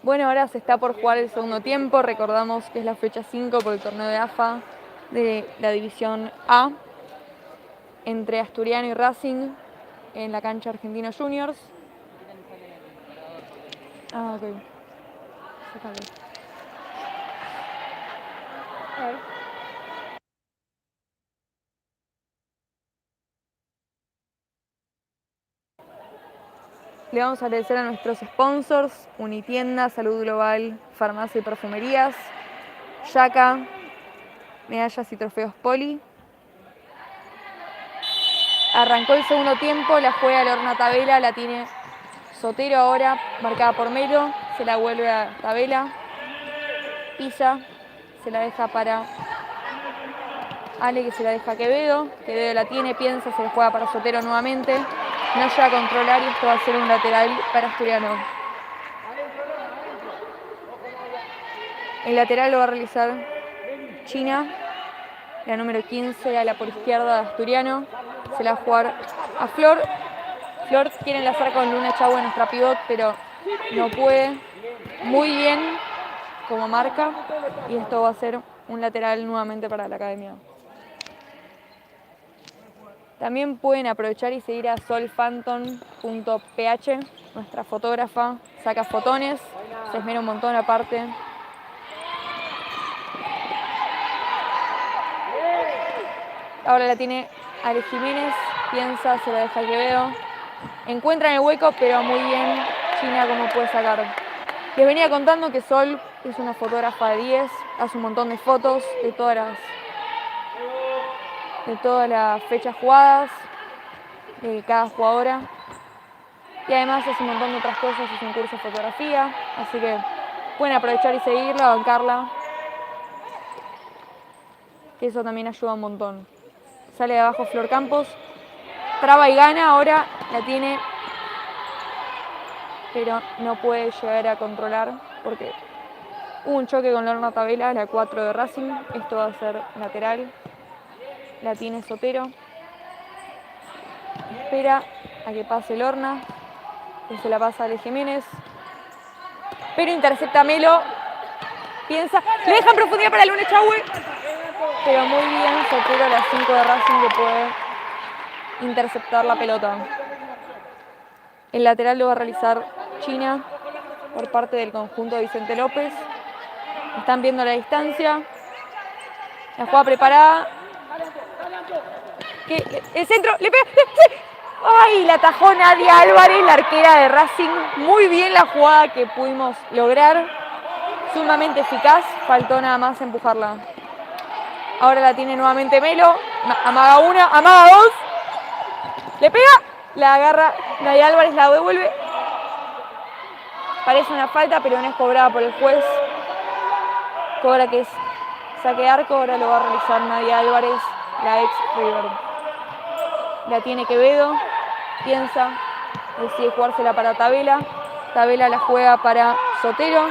Bueno, ahora se está por jugar el segundo tiempo. Recordamos que es la fecha 5 por el torneo de AFA de la División A entre Asturiano y Racing en la cancha Argentino Juniors. Ah, ok. Sácalo. A ver. Le vamos a agradecer a nuestros sponsors: Unitienda, Salud Global, Farmacia y Perfumerías, Yaca, Medallas y Trofeos Poli. Arrancó el segundo tiempo, la juega Lorna Tabela, la tiene Sotero ahora, marcada por Melo, se la vuelve a Tabela, pisa, se la deja para Ale, que se la deja a Quevedo, Quevedo la tiene, piensa, se la juega para Sotero nuevamente, no llega a controlar y esto va a ser un lateral para Asturiano. El lateral lo va a realizar China, la número 15, a la por izquierda de Asturiano, se la va a jugar a Flor. Flor quiere enlazar con Luna Chahue, nuestra pivot, pero no puede. Muy bien como marca, y esto va a ser un lateral nuevamente para la academia. También pueden aprovechar y seguir a solphantom.ph, nuestra fotógrafa, saca fotones, se esmera un montón aparte. Ahora la tiene Ale Jiménez, piensa, se la deja a Quevedo. Encuentra en el hueco, pero muy bien China como puede sacar. Les venía contando que Sol es una fotógrafa de 10, hace un montón de fotos de todas las fechas jugadas, de cada jugadora. Y además hace un montón de otras cosas, es un curso de fotografía, así que pueden aprovechar y seguirla, bancarla, que eso también ayuda un montón. Sale de abajo Flor Campos, traba y gana, ahora la tiene, pero no puede llegar a controlar porque hubo un choque con Lorna Tabela, la 4 de Racing, esto va a ser lateral, la tiene Sotero, espera a que pase Lorna, que se la pasa a Ale Jiménez, pero intercepta a Melo, piensa, le deja en profundidad para Luna Chahue, pero muy bien Sotero, la 5 de Racing, que puede interceptar la pelota. El lateral lo va a realizar China por parte del conjunto de Vicente López. Están viendo la distancia. La jugada preparada. El centro, le pega. ¡Ay! La atajó Nadia Álvarez, la arquera de Racing. Muy bien la jugada que pudimos lograr. Sumamente eficaz. Faltó nada más empujarla. Ahora la tiene nuevamente Melo. Amaga una, amaga dos. Le pega. La agarra Nadia Álvarez, la devuelve. Parece una falta, pero no es cobrada por el juez. Cobra que es saque de arco, ahora lo va a realizar Nadia Álvarez, la ex River. La tiene Quevedo, piensa, decide jugársela para Tabela. Tabela la juega para Sotero.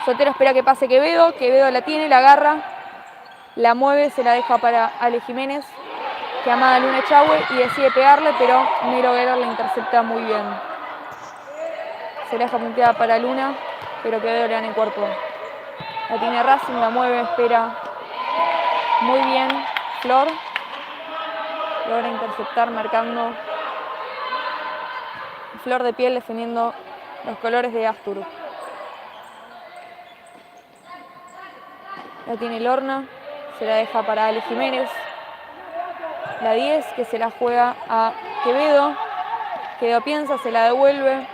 Sotero espera que pase Quevedo, Quevedo la tiene, la agarra, la mueve, se la deja para Ale Jiménez, que amaga a Luna Chahue y decide pegarle, pero Nero Guerra la intercepta muy bien. Se la deja punteada para Luna, pero Quevedo le da en el cuerpo. La tiene Racing, la mueve, espera. Muy bien, Flor. Logra interceptar, marcando. Flor de piel defendiendo los colores de Astur. La tiene Lorna, se la deja para Ale Jiménez. La 10, que se la juega a Quevedo. Quevedo piensa, se la devuelve.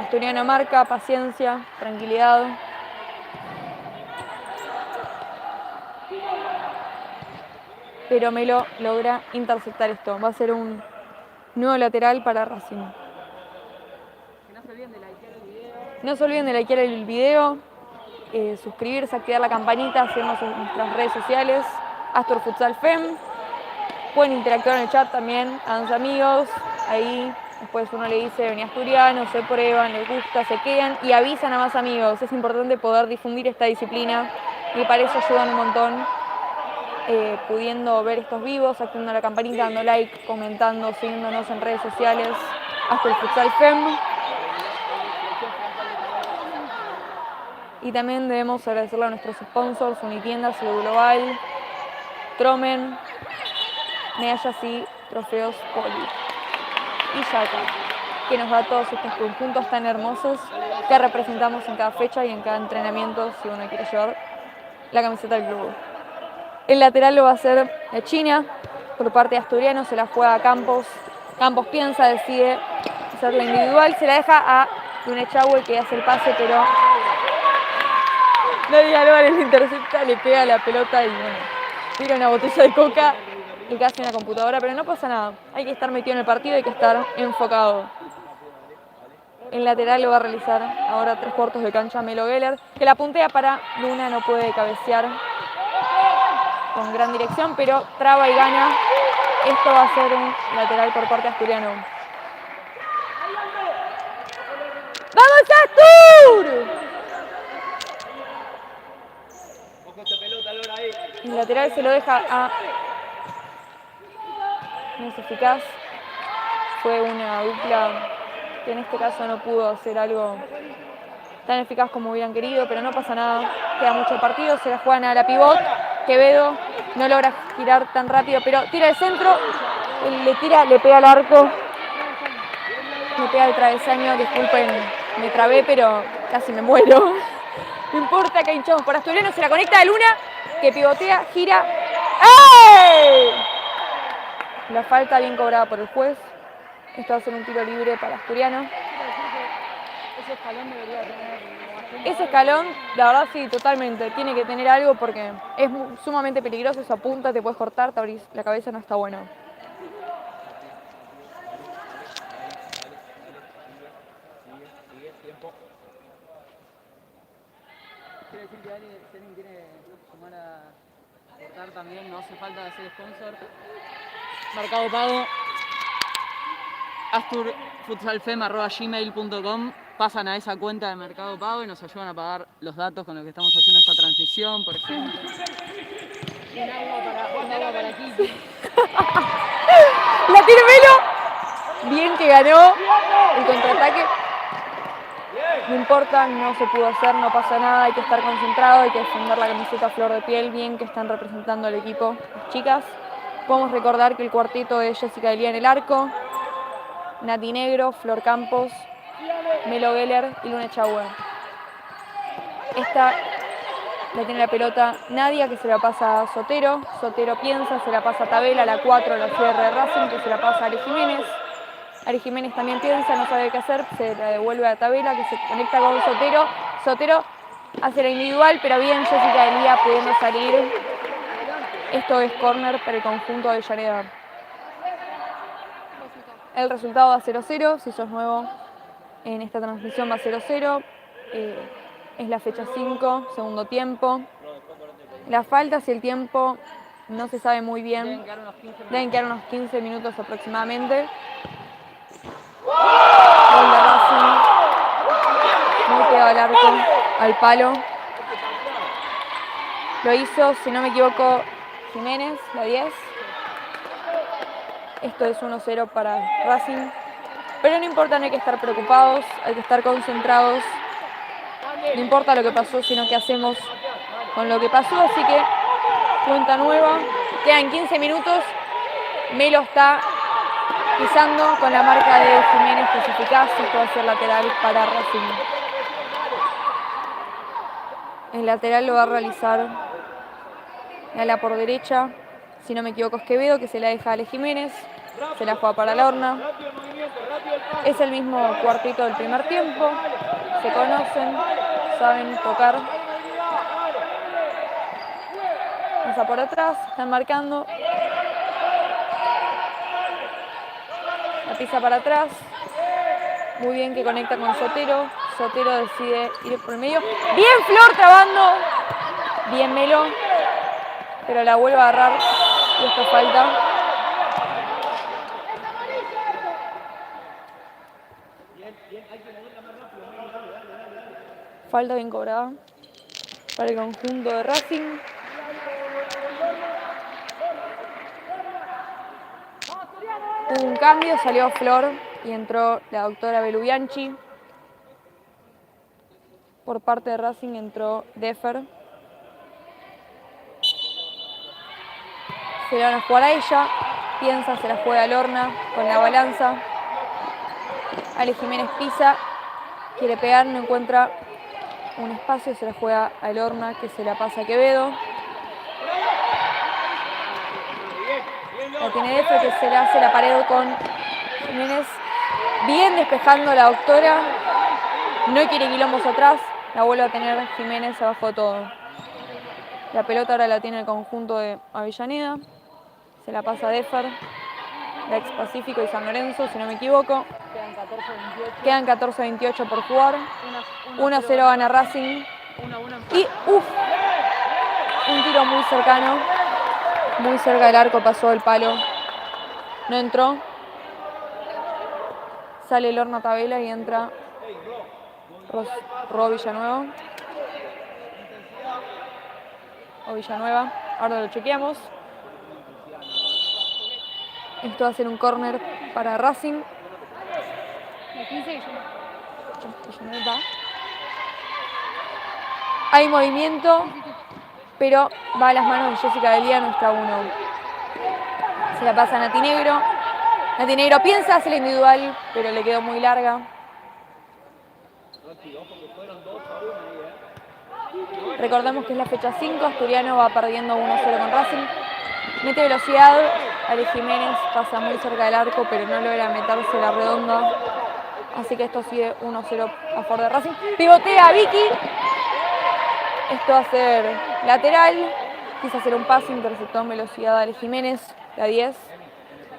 Asturiano marca, paciencia, tranquilidad. Pero Melo logra interceptar esto. Va a ser un nuevo lateral para Racing. No se olviden de likear el video. No se olviden de likear el video, suscribirse, activar la campanita, seguirnos en nuestras redes sociales, Astor Futsal Fem. Pueden interactuar en el chat también, háganse amigos. Ahí después uno le dice vení Asturiano, se prueban, les gusta, se quedan y avisan a más amigos. Es importante poder difundir esta disciplina y para eso ayudan un montón. Pudiendo ver estos vivos, activando la campanita, dando like, comentando, siguiéndonos en redes sociales, hasta el Futsal Fem. Y también debemos agradecerle a nuestros sponsors, Unitiendas, Salud Global, Tromen, medallas y trofeos Poli y Yaka, que nos da todos estos conjuntos tan hermosos que representamos en cada fecha y en cada entrenamiento si uno quiere llevar la camiseta del club. El lateral lo va a hacer la China, por parte de Asturiano, se la juega a Campos. Campos piensa, decide hacerla individual, se la deja a Lunechagüe que hace el pase, pero Nadia Álvarez le intercepta, le pega la pelota y bueno, tira una botella de coca y casi una computadora, pero no pasa nada. Hay que estar metido en el partido, hay que estar enfocado. El lateral lo va a realizar ahora 3/4 de cancha Melo Geller, que la puntea para Luna, no puede cabecear con gran dirección, pero traba y gana. Esto va a ser un lateral por parte de Asturiano. ¡Vamos Astur! El lateral se lo deja a... No es eficaz. Fue una dupla que en este caso no pudo hacer algo tan eficaz como hubieran querido, pero no pasa nada. Queda mucho partido, se la juegan a la pivot. Quevedo no logra girar tan rápido, pero tira el centro, le tira, le pega al arco, le pega al travesaño. Disculpen, me trabé, pero casi me muero. No importa, que hinchamos por Asturiano, se la conecta a Luna, que pivotea, gira. ¡Ey! La falta bien cobrada por el juez. Esto va a ser un tiro libre para Asturiano. Ese escalón debería tener... Ese escalón, la verdad sí, totalmente. Tiene que tener algo porque es sumamente peligroso. Esa punta, te puedes cortar, te abrís la cabeza, no está bueno. Quiere decir que si alguien quiere sumar a cortar también, no hace falta hacer sponsor. Mercado Pago. asturfutsalfem@gmail.com. Pasan a esa cuenta de Mercado Pago y nos ayudan a pagar los datos con los que estamos haciendo esta transmisión, por ejemplo. Un agua para Kiki. ¡La tiene Melo! Bien que ganó el contraataque. No importa, no se pudo hacer, no pasa nada, hay que estar concentrado, hay que defender la camiseta a flor de piel, bien que están representando al equipo las chicas. Podemos recordar que el cuarteto es Jessica Delía en el arco, Nati Negro, Flor Campos, Melo Geller y Luna Echagüe. Esta la tiene la pelota Nadia, que se la pasa a Sotero. Sotero piensa, se la pasa a Tabela, la 4, la cierre de Racing, que se la pasa a Ari Jiménez. Ari Jiménez también piensa, no sabe qué hacer, se la devuelve a Tabela, que se conecta con Sotero. Sotero hace la individual, pero bien Jessica Delía pudiendo salir. Esto es córner para el conjunto de Avellaneda. El resultado va 0-0, si sos nuevo en esta transmisión va 0-0. Es la fecha 5, segundo tiempo. Las faltas y el tiempo no se sabe muy bien. Deben quedar unos 15 minutos aproximadamente. Gol de Racing. Muy pegado al arco, al palo. Lo hizo, si no me equivoco, Jiménez, la 10. Esto es 1-0 para Racing. Pero no importa, no hay que estar preocupados, hay que estar concentrados. No importa lo que pasó, sino qué hacemos con lo que pasó. Así que cuenta nueva. Quedan 15 minutos. Melo está pisando con la marca de Jiménez, que es eficaz. Esto va a ser lateral para Racing. El lateral lo va a realizar ala por derecha. Si no me equivoco es Quevedo, que se la deja a Ale Jiménez. Se la juega para la horna. Es el mismo cuartito del primer tiempo. Se conocen, saben tocar. Pasa por atrás, están marcando. La pisa para atrás. Muy bien que conecta con Sotero. Sotero decide ir por el medio. Bien Flor trabando. Bien Melo. Pero la vuelve a agarrar. Y esto falta. Falta bien cobrada para el conjunto de Racing. Hubo un cambio, salió Flor y entró la doctora Belubianchi. Por parte de Racing entró Defer. Se la van a jugar a ella. Piensa, se la juega a Lorna con la balanza. Ale Jiménez pisa. Quiere pegar, no encuentra un espacio. Se la juega a Lorna, que se la pasa a Quevedo. La tiene Defer, que se la hace la pared con Jiménez. Bien despejando la doctora. No quiere quilombos atrás. La vuelve a tener Jiménez abajo de todo. La pelota ahora la tiene el conjunto de Avellaneda. Se la pasa a Defer. La ex Pacífico y San Lorenzo, si no me equivoco. Quedan 14-28 por jugar. 1-0 gana Racing. Y un tiro muy cercano. Muy cerca del arco pasó el palo. No entró. Sale Lorna Tabela y entra Ro Villanueva. O Villanueva. Ahora lo chequeamos. Esto va a ser un córner para Racing. Hay movimiento, pero va a las manos de Jessica Delía, nuestra 1. Se la pasa a Nati Negro. Nati Negro piensa hacer la individual, pero le quedó muy larga. Recordemos que es la fecha 5, Asturiano va perdiendo 1-0 con Racing. Mete velocidad, Ale Jiménez pasa muy cerca del arco, pero no logra meterse la redonda. Así que esto sigue 1-0 a favor de Racing. Pivotea Vicky. Esto va a ser lateral. Quise hacer un pase, interceptó en velocidad Ale Jiménez, la 10,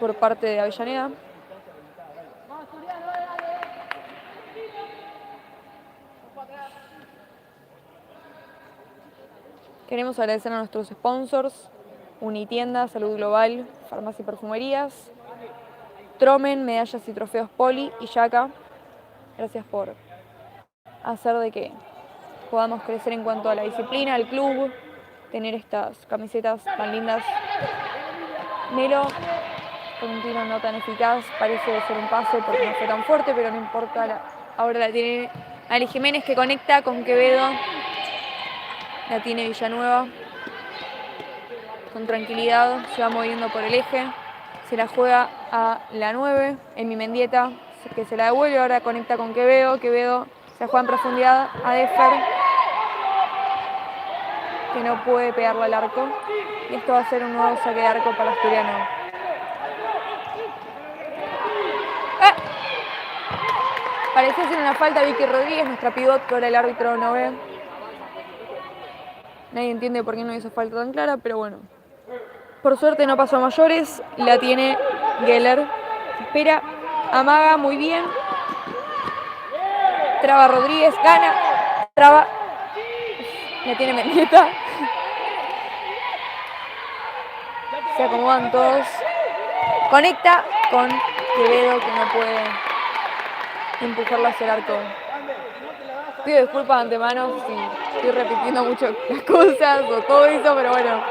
por parte de Avellaneda. Queremos agradecer a nuestros sponsors: Unitienda, Salud Global, Farmacia y Perfumerías, Tromen, Medallas y Trofeos Poli y Yaca. Gracias por hacer de que podamos crecer en cuanto a la disciplina, al club, tener estas camisetas tan lindas. Melo, con un tiro no tan eficaz, parece ser un pase porque no fue tan fuerte, pero no importa. Ahora la tiene Ale Jiménez, que conecta con Quevedo. La tiene Villanueva. Con tranquilidad se va moviendo por el eje. Se la juega a la 9, Emi Mendieta, que se la devuelve. Ahora conecta con Quevedo. Quevedo se la juega en profundidad a Defer, que no puede pegarlo al arco. Y esto va a ser un nuevo saque de arco para Asturiano. Parecía ser una falta Vicky Rodríguez, nuestra pivot, que ahora el árbitro no ve. Nadie entiende por qué no hizo falta tan clara, pero bueno. Por suerte no pasó a mayores. La tiene Geller. Espera, amaga muy bien. Traba Rodríguez, gana. Traba. La tiene Mendieta. Se acomodan todos. Conecta con Quevedo, que no puede empujarlo hacia el arco. Pido disculpas de antemano si estoy repitiendo mucho las cosas o todo eso, pero bueno,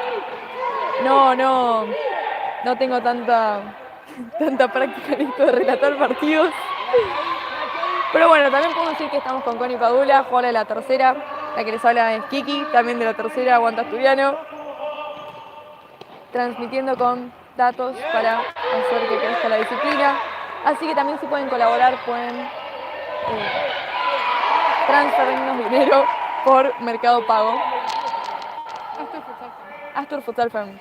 no tengo tanta práctica en esto de relatar partidos. Pero bueno, también puedo decir que estamos con Connie Padula, jugadora de la tercera. La que les habla es Kiki, también de la tercera, Aguanta Asturiano. Transmitiendo con datos para hacer que crezca la disciplina. Así que también si pueden colaborar, pueden transferirnos dinero por Mercado Pago. Astur Futsal Fem.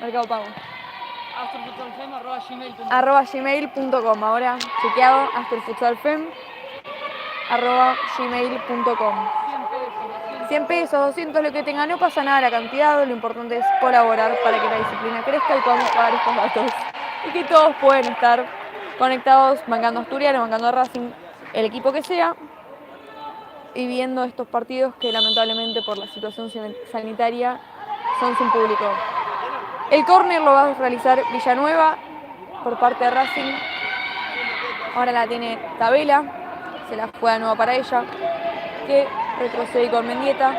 Mercado Pago. @gmail.com. Ahora chequeado, asturfutsalfem@gmail.com. 100 pesos, 200, lo que tengan, no pasa nada la cantidad, lo importante es colaborar para que la disciplina crezca y podamos pagar estos datos. Y que todos pueden estar conectados, bancando Asturiano, bancando a Racing, el equipo que sea, y viendo estos partidos que lamentablemente por la situación sanitaria son sin público. El córner lo va a realizar Villanueva por parte de Racing. Ahora la tiene Tabela, se la juega nueva para ella, que retrocede con Mendieta,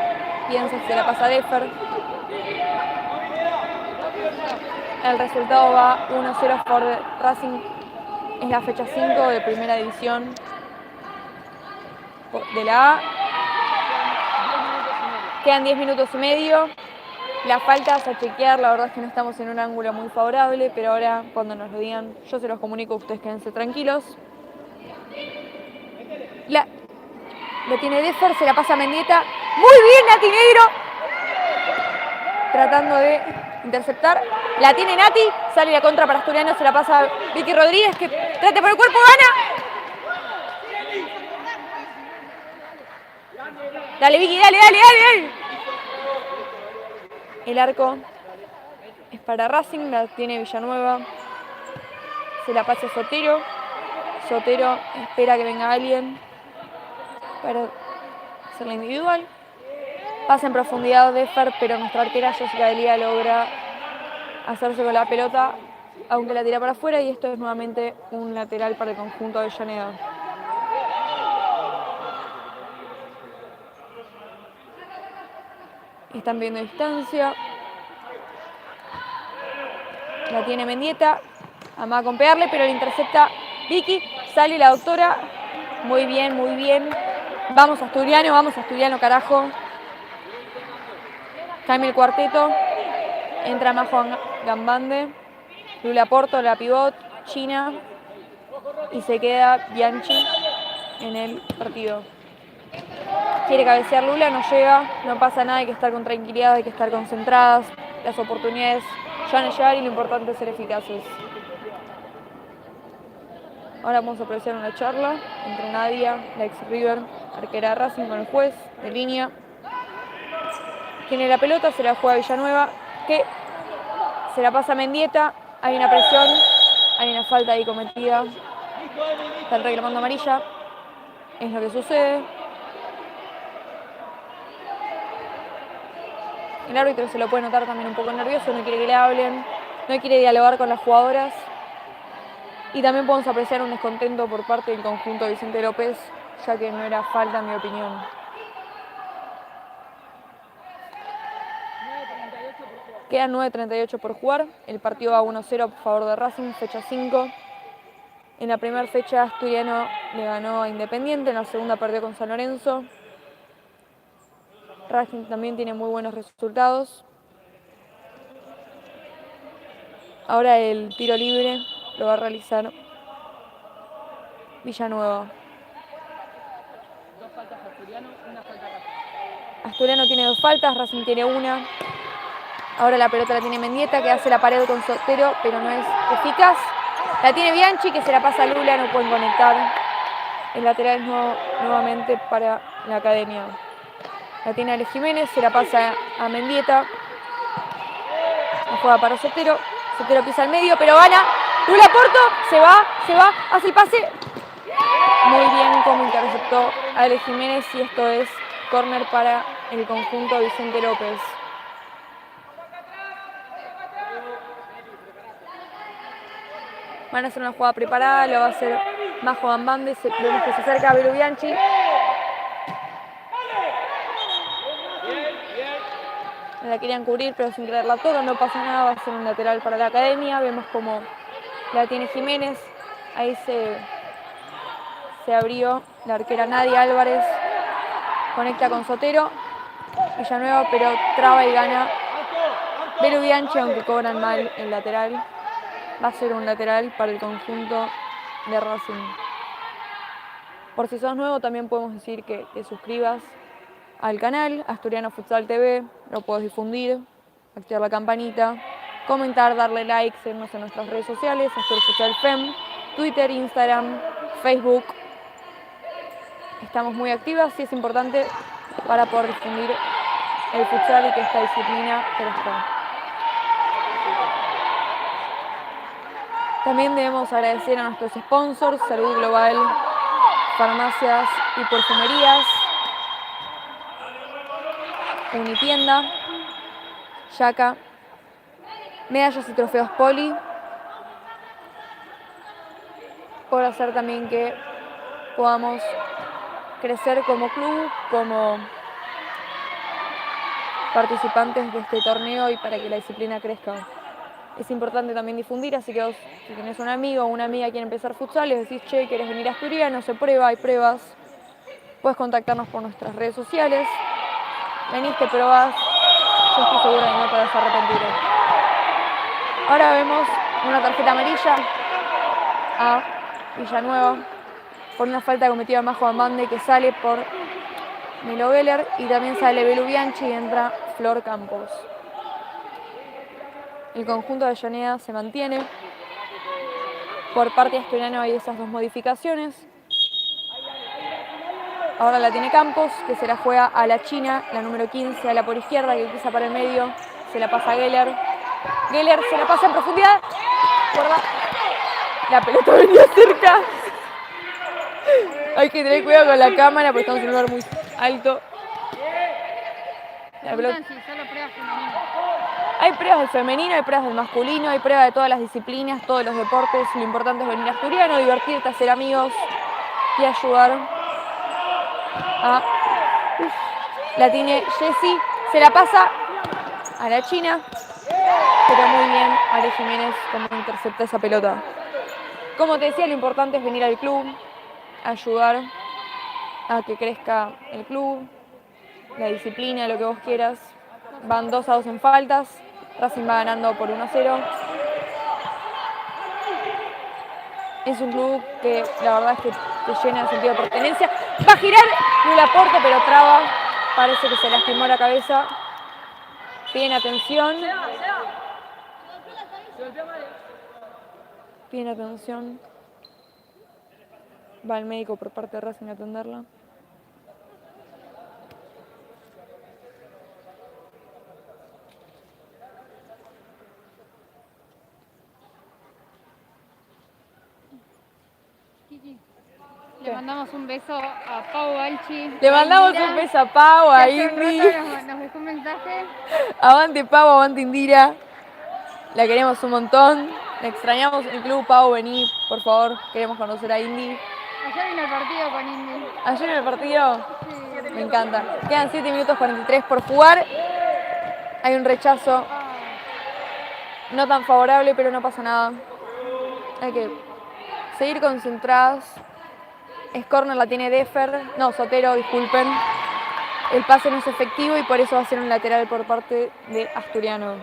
piensa que se la pasa a Defer. El resultado va 1-0 a favor de Racing. Es la fecha 5 de primera división de la A. Quedan 10 minutos y medio. Las faltas a chequear, la verdad es que no estamos en un ángulo muy favorable, pero ahora cuando nos lo digan yo se los comunico, ustedes quédense tranquilos. La tiene Deffer, se la pasa a Mendieta. Muy bien Nati Negro. Tratando de interceptar. La tiene Nati, sale la contra para Asturiano, se la pasa a Vicky Rodríguez que trata por el cuerpo, gana. Dale Vicky, dale. El arco es para Racing, la tiene Villanueva. Se la pasa a Sotero. Sotero espera que venga alguien para hacer la individual. Pasa en profundidad Deffer, pero nuestra arquera Jessica Delía logra hacerse con la pelota, aunque la tira para afuera, y esto es nuevamente un lateral para el conjunto de Avellaneda. Están viendo distancia. La tiene Mendieta. Amaba con pegarle, pero le intercepta Vicky. Sale la doctora. Muy bien. Vamos Asturiano, carajo. Cambia el cuarteto. Entra Majo Gambande. Lula Porto, la pivot. China. Y se queda Bianchi en el partido. Quiere cabecear Lula, no llega, no pasa nada, hay que estar con tranquilidad, hay que estar concentradas. Las oportunidades van a llegar y lo importante es ser eficaces. Ahora vamos a apreciar una charla entre Nadia, la ex River, arquera de Racing, con el juez de línea. Tiene la pelota, se la juega Villanueva, que se la pasa a Mendieta. Hay una presión, hay una falta ahí cometida. Están reclamando amarilla. Es lo que sucede. El árbitro se lo puede notar también un poco nervioso, no quiere que le hablen, no quiere dialogar con las jugadoras. Y también podemos apreciar un descontento por parte del conjunto de Vicente López, ya que no era falta, en mi opinión. Quedan 9:38 por jugar. El partido va 1-0 a favor de Racing, fecha 5. En la primera fecha Asturiano le ganó a Independiente, en la segunda perdió con San Lorenzo. Racing también tiene muy buenos resultados. Ahora el tiro libre lo va a realizar Villanueva. 2 faltas Asturiano, 1 falta Racing. Asturiano tiene 2 faltas, Racing tiene 1. Ahora la pelota la tiene Mendieta, que hace la pared con Sotero, pero no es eficaz. La tiene Bianchi, que se la pasa a Lula, no pueden conectar. El lateral es nuevamente para la academia. La tiene Ale Jiménez, se la pasa a Mendieta. La juega para Sotero. Sotero pisa al medio, pero gana. Lula Porto, se va, hace el pase. Muy bien como interceptó a Ale Jiménez, y esto es córner para el conjunto Vicente López. Van a hacer una jugada preparada, lo va a hacer Majo Gambande, vemos que se acerca a Belu Bianchi. La querían cubrir, pero sin querer la toca, no pasa nada, va a ser un lateral para la academia. Vemos como la tiene Jiménez, ahí se abrió la arquera Nadia Álvarez, conecta con Sotero, Villanueva, pero traba y gana Belu Bianchi, aunque cobran mal el lateral. Va a ser un lateral para el conjunto de Racing. Por si sos nuevo, también podemos decir que te suscribas al canal Asturiano Futsal TV, lo puedes difundir, activar la campanita, comentar, darle like, seguirnos en nuestras redes sociales, Astur Futsal Fem, Twitter, Instagram, Facebook. Estamos muy activas y es importante para poder difundir el futsal y que esta disciplina crezca. También debemos agradecer a nuestros sponsors, Salud Global, Farmacias y Perfumerías, Unitienda, Yaca, Medallas y Trofeos Poli, por hacer también que podamos crecer como club, como participantes de este torneo y para que la disciplina crezca. Es importante también difundir, así que vos, si tenés un amigo o una amiga que quiere empezar futsal, les decís, che, ¿querés venir a Asturiano? Se prueba, hay pruebas. Puedes contactarnos por nuestras redes sociales. venís, te probás, yo estoy segura que no te vas a arrepentir. Ahora vemos una tarjeta amarilla a Villanueva por una falta cometida a Majo Ambande, que sale por Melo Geller, y también sale Belu Bianchi y entra Flor Campos. El conjunto de Avellaneda se mantiene. Por parte de Asturiano hay esas dos modificaciones. Ahora la tiene Campos, que se la juega a la China, la número 15, a la por izquierda, que empieza para el medio, se la pasa a Geller. Geller se la pasa en profundidad. Guarda. La pelota venía cerca. Hay que tener cuidado con la cámara porque estamos en un lugar muy alto. La pelota... Hay pruebas del femenino, hay pruebas del masculino, hay pruebas de todas las disciplinas, todos los deportes. Lo importante es venir a Asturiano, divertirte, hacer amigos y ayudar a... La tiene Jessie, se la pasa a la China, pero muy bien Ale Jiménez como intercepta esa pelota. Como te decía, lo importante es venir al club, ayudar a que crezca el club, la disciplina, lo que vos quieras. Van 2-2 en faltas, Racing va ganando por 1-0. Es un club que la verdad es que te llena de sentido de pertenencia. Va a girar Lula Porto, pero traba. Parece que se lastimó la cabeza. Piden atención. Piden atención. Va el médico por parte de Racing a atenderla. Le mandamos un beso a Pau Balchi. Le mandamos un beso a Pau, a Indy. Nos dejó un mensaje. Avante Pau, avante Indira. La queremos un montón. La extrañamos en el club. Pau, vení, por favor. Queremos conocer a Indy. Ayer vino el partido con Indy. ¿Ayer en el partido? Sí. Me encanta. Quedan 7 minutos 43 por jugar. Hay un rechazo. No tan favorable, pero no pasa nada. Hay que seguir concentradas. Es córner, la tiene Defer. No, Sotero, disculpen. El pase no es efectivo y por eso va a ser un lateral por parte de Asturiano.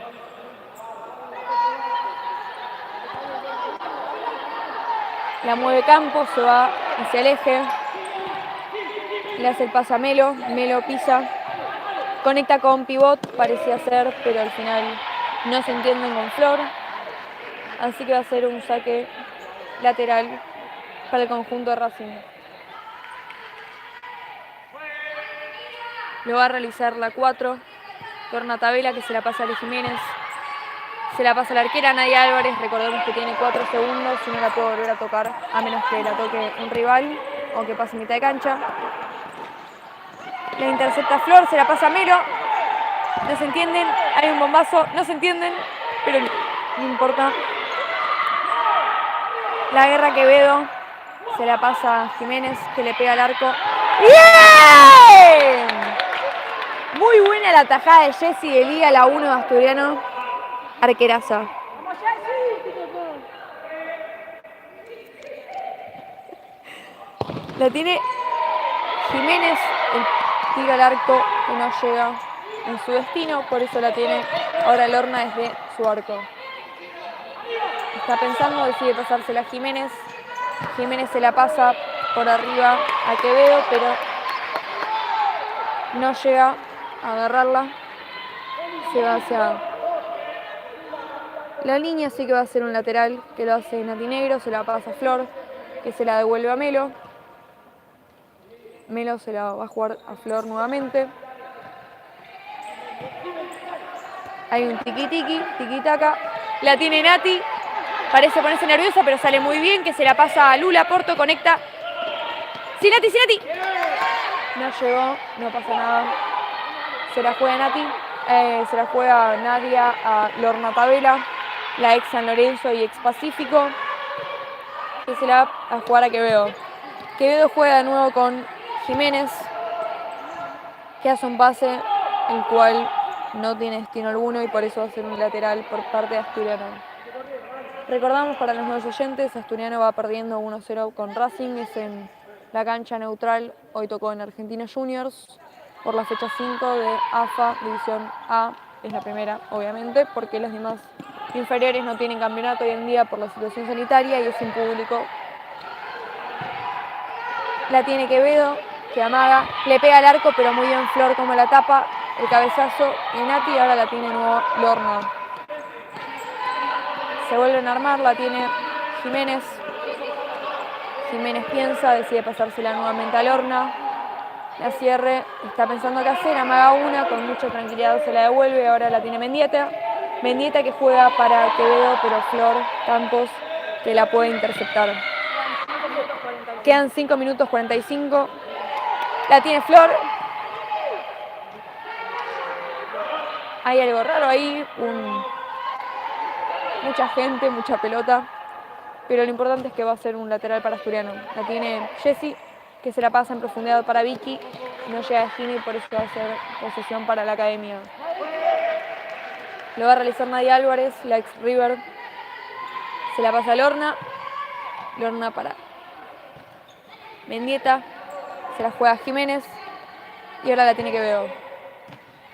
La mueve Campos, se va hacia el eje. Le hace el pase a Melo. Melo pisa. Conecta con pivot, parecía ser, pero al final no se entienden con Flor. Así que va a ser un saque lateral para el conjunto de Racing. Lo va a realizar la 4. Torna Tabela, que se la pasa a Ale Jiménez. Se la pasa a la arquera Nadia Álvarez. Recordemos que tiene 4 segundos y no la puede volver a tocar a menos que la toque un rival o que pase mitad de cancha. La intercepta Flor, se la pasa a Melo. No se entienden, hay un bombazo, no se entienden, pero no importa. La guerra Quevedo, se la pasa a Jiménez, que le pega al arco. ¡Bien! Muy buena la tajada de Jessie de Liga, la 1 de Asturiano. Arqueraza. La tiene Jiménez, el tiro al arco que no llega en su destino, por eso la tiene ahora Lorna desde su arco. Está pensando, decide pasársela a Jiménez. Jiménez se la pasa por arriba a Quevedo, pero no llega a agarrarla. Se va hacia la línea, así que va a ser un lateral que lo hace Nati Negro. Se la pasa a Flor, que se la devuelve a Melo. Melo se la va a jugar a Flor nuevamente. Hay un tiki-tiki, tiki-taka. La tiene Nati. Parece ponerse nerviosa, pero sale muy bien. Que se la pasa a Lula Porto, conecta. ¡Sí, Nati, sí, Nati! No llegó, no pasa nada. Se la juega Nati. Se la juega Nadia a Lorna Tabela, la ex San Lorenzo y ex Pacífico. Que se la va a jugar a Quevedo. Quevedo juega de nuevo con Jiménez, que hace un pase el cual no tiene destino alguno y por eso va a ser un lateral por parte de Asturiano. Recordamos para los nuevos oyentes, Asturiano va perdiendo 1-0 con Racing, es en la cancha neutral, hoy tocó en Argentinos Juniors. por la fecha 5 de AFA División A. Es la primera, obviamente, porque las demás inferiores no tienen campeonato hoy en día por la situación sanitaria y es sin público. La tiene Quevedo, que amaga, le pega al arco, pero muy bien Flor como la tapa, el cabezazo y Nati, ahora la tiene nuevo Lorna. Se vuelven a armar, la tiene Jiménez. Jiménez piensa, decide pasársela nuevamente a Lorna. La cierre, está pensando qué hacer, amaga una, con mucha tranquilidad se la devuelve, ahora la tiene Mendieta. Mendieta que juega para Quevedo, pero Flor Campos que la puede interceptar. Quedan 5 minutos 45. La tiene Flor. Hay algo raro ahí, mucha gente, mucha pelota. Pero lo importante es que va a ser un lateral para Asturiano. La tiene Jessy, que se la pasa en profundidad para Vicky. No llega a Gini, por eso va a ser posesión para la academia. Lo va a realizar Nadia Álvarez, la ex River. Se la pasa a Lorna. Lorna para Mendieta. Se la juega a Jiménez. Y ahora la tiene Quevedo.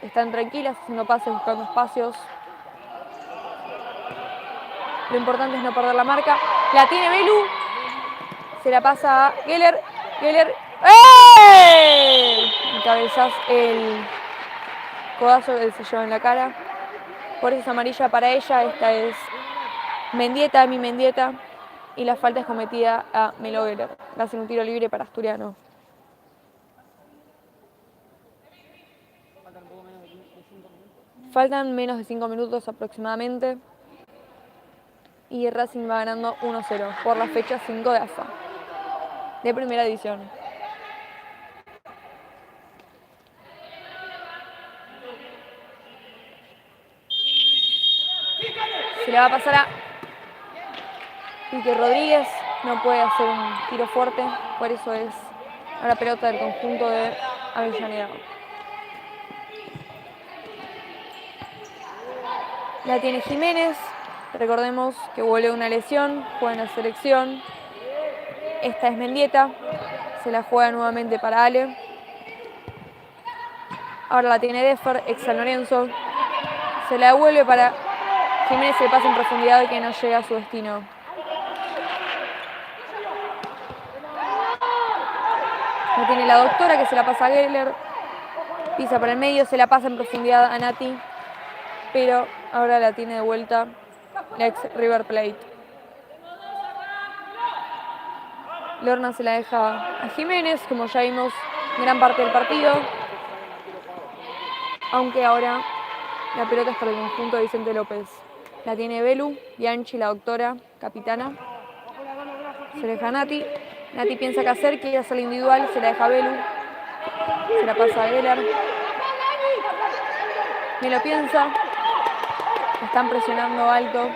Están tranquilas, haciendo pases, buscando espacios. Lo importante es no perder la marca. La tiene Belu. Se la pasa a Geller. Geller. ¡Eh! Encabezás el codazo que se lleva en la cara. Por eso es amarilla para ella. Esta es Mendieta, mi Mendieta. Y la falta es cometida a Melo Geller. Le hacen un tiro libre para Asturiano. Faltan menos de 5 minutos aproximadamente. Y Racing va ganando 1-0 por la fecha 5 de AFA, de primera división. Se le va a pasar a Quique Rodríguez, no puede hacer un tiro fuerte, por eso es ahora pelota del conjunto de Avellaneda. La tiene Jiménez, recordemos que vuelve una lesión, juega en la selección. Esta es Mendieta, se la juega nuevamente para Ale. Ahora la tiene Deffer, ex San Lorenzo. Se la devuelve para Jiménez, se le pasa en profundidad y que no llega a su destino. La tiene la doctora que se la pasa a Geller. Pisa para el medio, se la pasa en profundidad a Nati. Pero ahora la tiene de vuelta la ex River Plate. Lorna se la deja a Jiménez, como ya vimos gran parte del partido. Aunque ahora la pelota es para el conjunto de Vicente López. La tiene Belu, Bianchi, la doctora, capitana. Se la deja a Nati. Nati piensa qué hacer, quiere hacer la individual, se la deja a Belu. Se la pasa a Geller. Me lo piensa. Están presionando alto.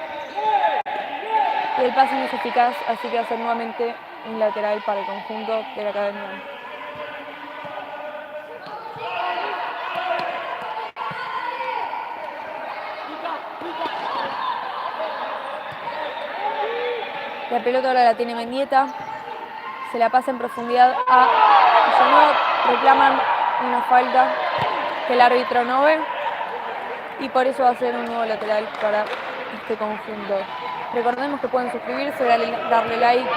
Y el pase no es eficaz, así que va a ser nuevamente un lateral para el conjunto de la academia. La pelota ahora la tiene Mendieta. Se la pasa en profundidad a Villanueva. Reclaman una falta que el árbitro no ve. Y por eso va a ser un nuevo lateral para este conjunto. Recordemos que pueden suscribirse, darle like,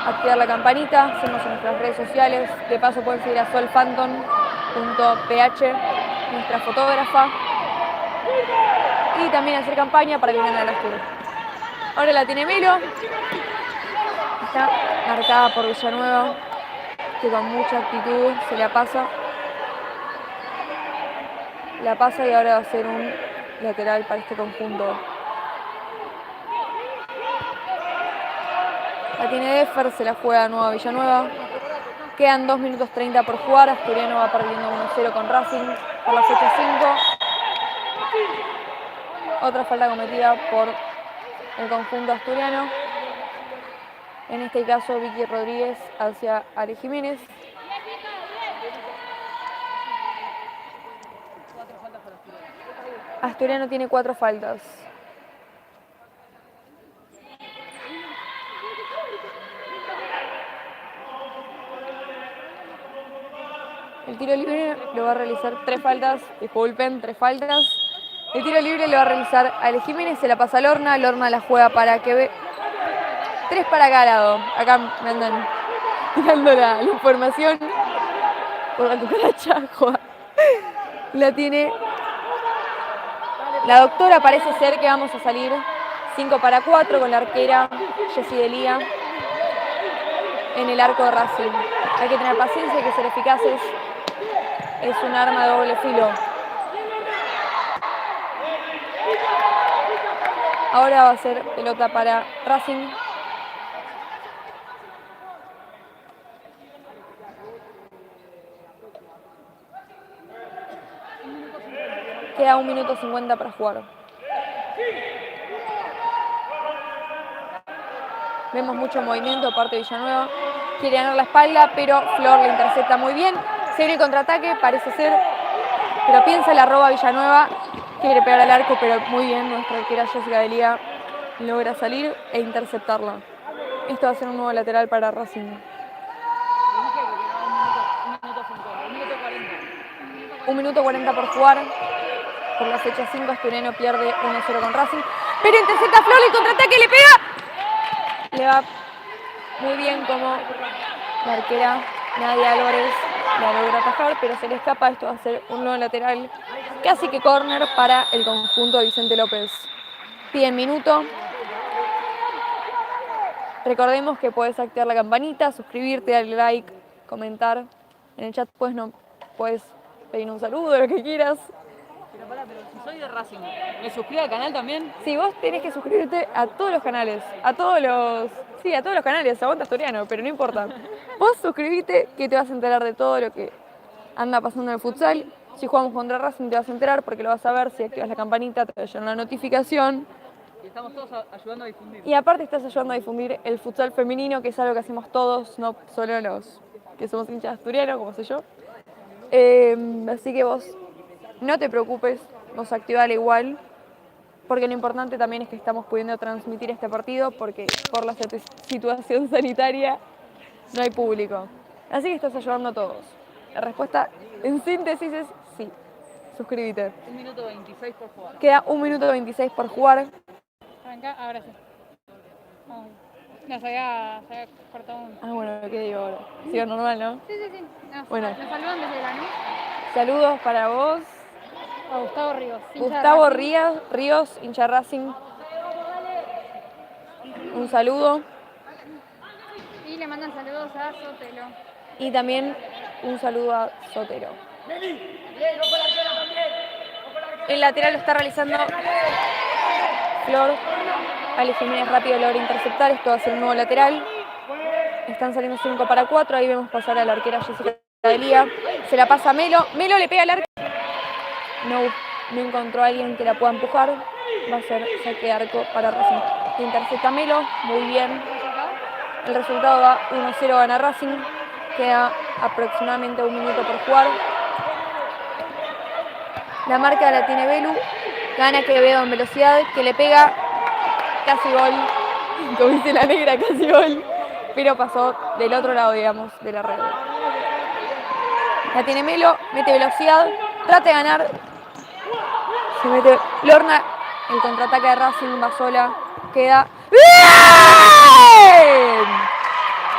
activar la campanita, seguimos en nuestras redes sociales. De paso pueden seguir a solphantom.ph, nuestra fotógrafa. Y también hacer campaña para que vengan a las tours. Ahora la tiene Melo. Está marcada por Villanueva, que con mucha actitud se la pasa. La pasa y ahora va a ser un lateral para este conjunto. La tiene Deffer, se la juega nueva Villanueva. Quedan 2 minutos 30 por jugar. Asturiano va perdiendo 1-0 con Racing por la fecha 5. Otra falta cometida por el conjunto asturiano. En este caso Vicky Rodríguez hacia Ale Jiménez. Asturiano tiene 4 faltas. El tiro libre lo va a realizar 3 faltas, disculpen, 3 faltas. El tiro libre lo va a realizar Ale Jiménez, se la pasa a Lorna la juega para que ve 3 para cada lado. Acá me andan tirando la información por la cucaracha. La tiene la doctora, parece ser que vamos a salir 5 para 4 con la arquera Jessie Delía en el arco de Racing. Hay que tener paciencia, hay que ser eficaces. Es un arma de doble filo. Ahora va a ser pelota para Racing. Queda 1 minuto 50 para jugar. Vemos mucho movimiento de parte de Villanueva. Quiere ganar la espalda, pero Flor le intercepta muy bien. Se viene el contraataque, parece ser. Pero piensa, la roba Villanueva. Quiere pegar al arco, pero muy bien. Nuestra arquera Jessica Delía logra salir e interceptarla. Esto va a ser un nuevo lateral para Racing. 1 minuto 40 por jugar. Por la fecha 5, Asturiano pierde 1-0 con Racing. Pero intercepta a Flor, el contraataque le pega. Le va muy bien como la arquera Nadia Álvarez la logra atajar, pero se le escapa. Esto va a ser un nuevo lateral, casi que córner para el conjunto de Vicente López. Piden minuto. Recordemos que puedes activar la campanita, suscribirte, darle like, comentar. En el chat puedes pedir un saludo, lo que quieras. Pero si soy de Racing, ¿me suscribo al canal también? Sí, vos tenés que suscribirte a todos los canales, a todos los canales, aguanta Asturiano, pero no importa. Vos suscribite que te vas a enterar de todo lo que anda pasando en el futsal. Si jugamos contra Racing te vas a enterar porque lo vas a ver, si activas la campanita te va a llegar una notificación. Y estamos todos ayudando a difundir. Y aparte estás ayudando a difundir el futsal femenino, que es algo que hacemos todos, no solo los que somos hinchas de Asturiano, como soy yo. Así que vos no te preocupes, vos activale igual, porque lo importante también es que estamos pudiendo transmitir este partido, porque por la situación sanitaria no hay público. Así que estás ayudando a todos. La respuesta en síntesis es sí. Suscríbete. 1 minuto 26 por jugar. Queda 1 minuto 26 por jugar. Arranca, ahora sí. Vamos. No, se había cortado un... Ah, bueno, ¿qué digo ahora? Sigo normal, ¿no? Sí. No, Bueno. Nos saludan desde Lanús. Saludos para vos. A Gustavo Ríos. Gustavo Ríos, hincha Racing. Un saludo. Y le mandan saludos a Sotelo. Y también un saludo a Sotero. El lateral lo está realizando Flor. Ale Jiménez rápido logra interceptar. Esto va a ser un nuevo lateral. Están saliendo 5 para 4. Ahí vemos pasar a la arquera Jessica Delía. Se la pasa a Melo. Melo le pega al arco. No encontró a alguien que la pueda empujar. Va a ser saque de arco para Racing. Intercepta Melo. Muy bien. El resultado va 1-0, gana Racing. Queda aproximadamente 1 minuto por jugar. La marca la tiene Belu. Gana Quevedo en velocidad, que le pega casi gol. Como dice la negra, casi gol. Pero pasó del otro lado, digamos, de la red. La tiene Melo, mete velocidad, trata de ganar. Se mete Lorna, el contraataque de Racing va sola. Queda ¡bien!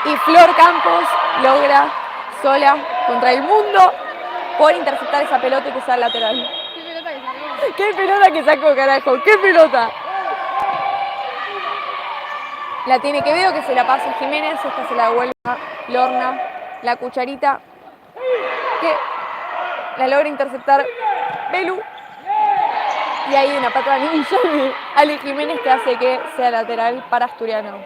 Y Flor Campos logra sola contra el mundo por interceptar esa pelota que sale al lateral. ¿Qué pelota que sacó? ¡Qué pelota que sacó, carajo! ¡Qué pelota! La tiene Quevedo, que se la pasa a Jiménez. Esta se la devuelve a Lorna. La cucharita que la logra interceptar Belu. Y hay una patada ninja de Ale Jiménez que hace que sea lateral para Asturiano.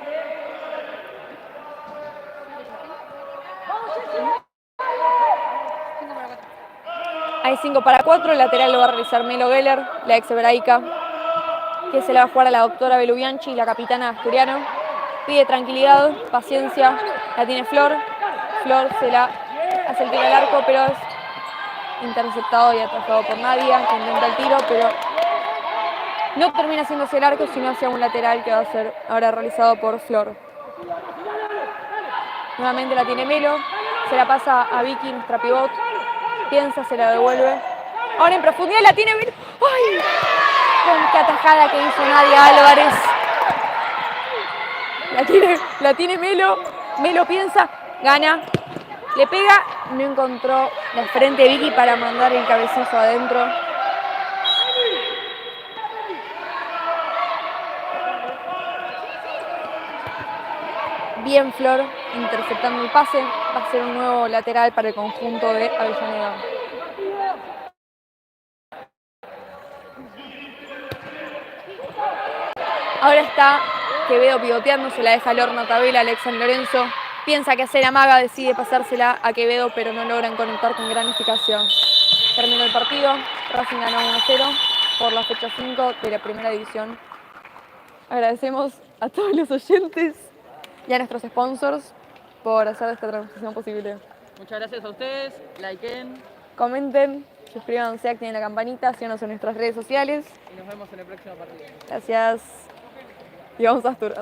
Hay 5 para 4, el lateral lo va a realizar Melo Geller, la ex hebraica, que se la va a jugar a la doctora Belu Bianchi, la capitana de Asturiano. Pide tranquilidad, paciencia, la tiene Flor. Flor se la hace el tiro al arco, pero es interceptado y atrapado por Nadia, que intenta el tiro, pero no termina haciéndose el arco, sino hacia un lateral que va a ser ahora realizado por Flor. Nuevamente la tiene Melo, se la pasa a Vicky, nuestra pivot, Piensa, se la devuelve. Ahora en profundidad la tiene. ¡Ay! Con qué atajada que hizo Nadia Álvarez. La tiene Melo. Melo piensa, gana. Le pega, no encontró la frente de Vicky para mandar el cabezazo adentro. Bien Flor interceptando el pase. Va a ser un nuevo lateral para el conjunto de Avellaneda. Ahora está Quevedo pivoteando, se la deja Lorna Tabela, Alex San Lorenzo. Piensa que hacer amaga, decide pasársela a Quevedo, pero no logran conectar con gran eficacia. Terminó el partido, Racing ganó 1-0 por la fecha 5 de la primera división. Agradecemos a todos los oyentes y a nuestros sponsors por hacer esta transmisión posible. Muchas gracias a ustedes, likeen. Comenten, suscríbanse, activen la campanita, síganos en nuestras redes sociales. Y nos vemos en el próximo partido. Gracias. Y vamos a Astur.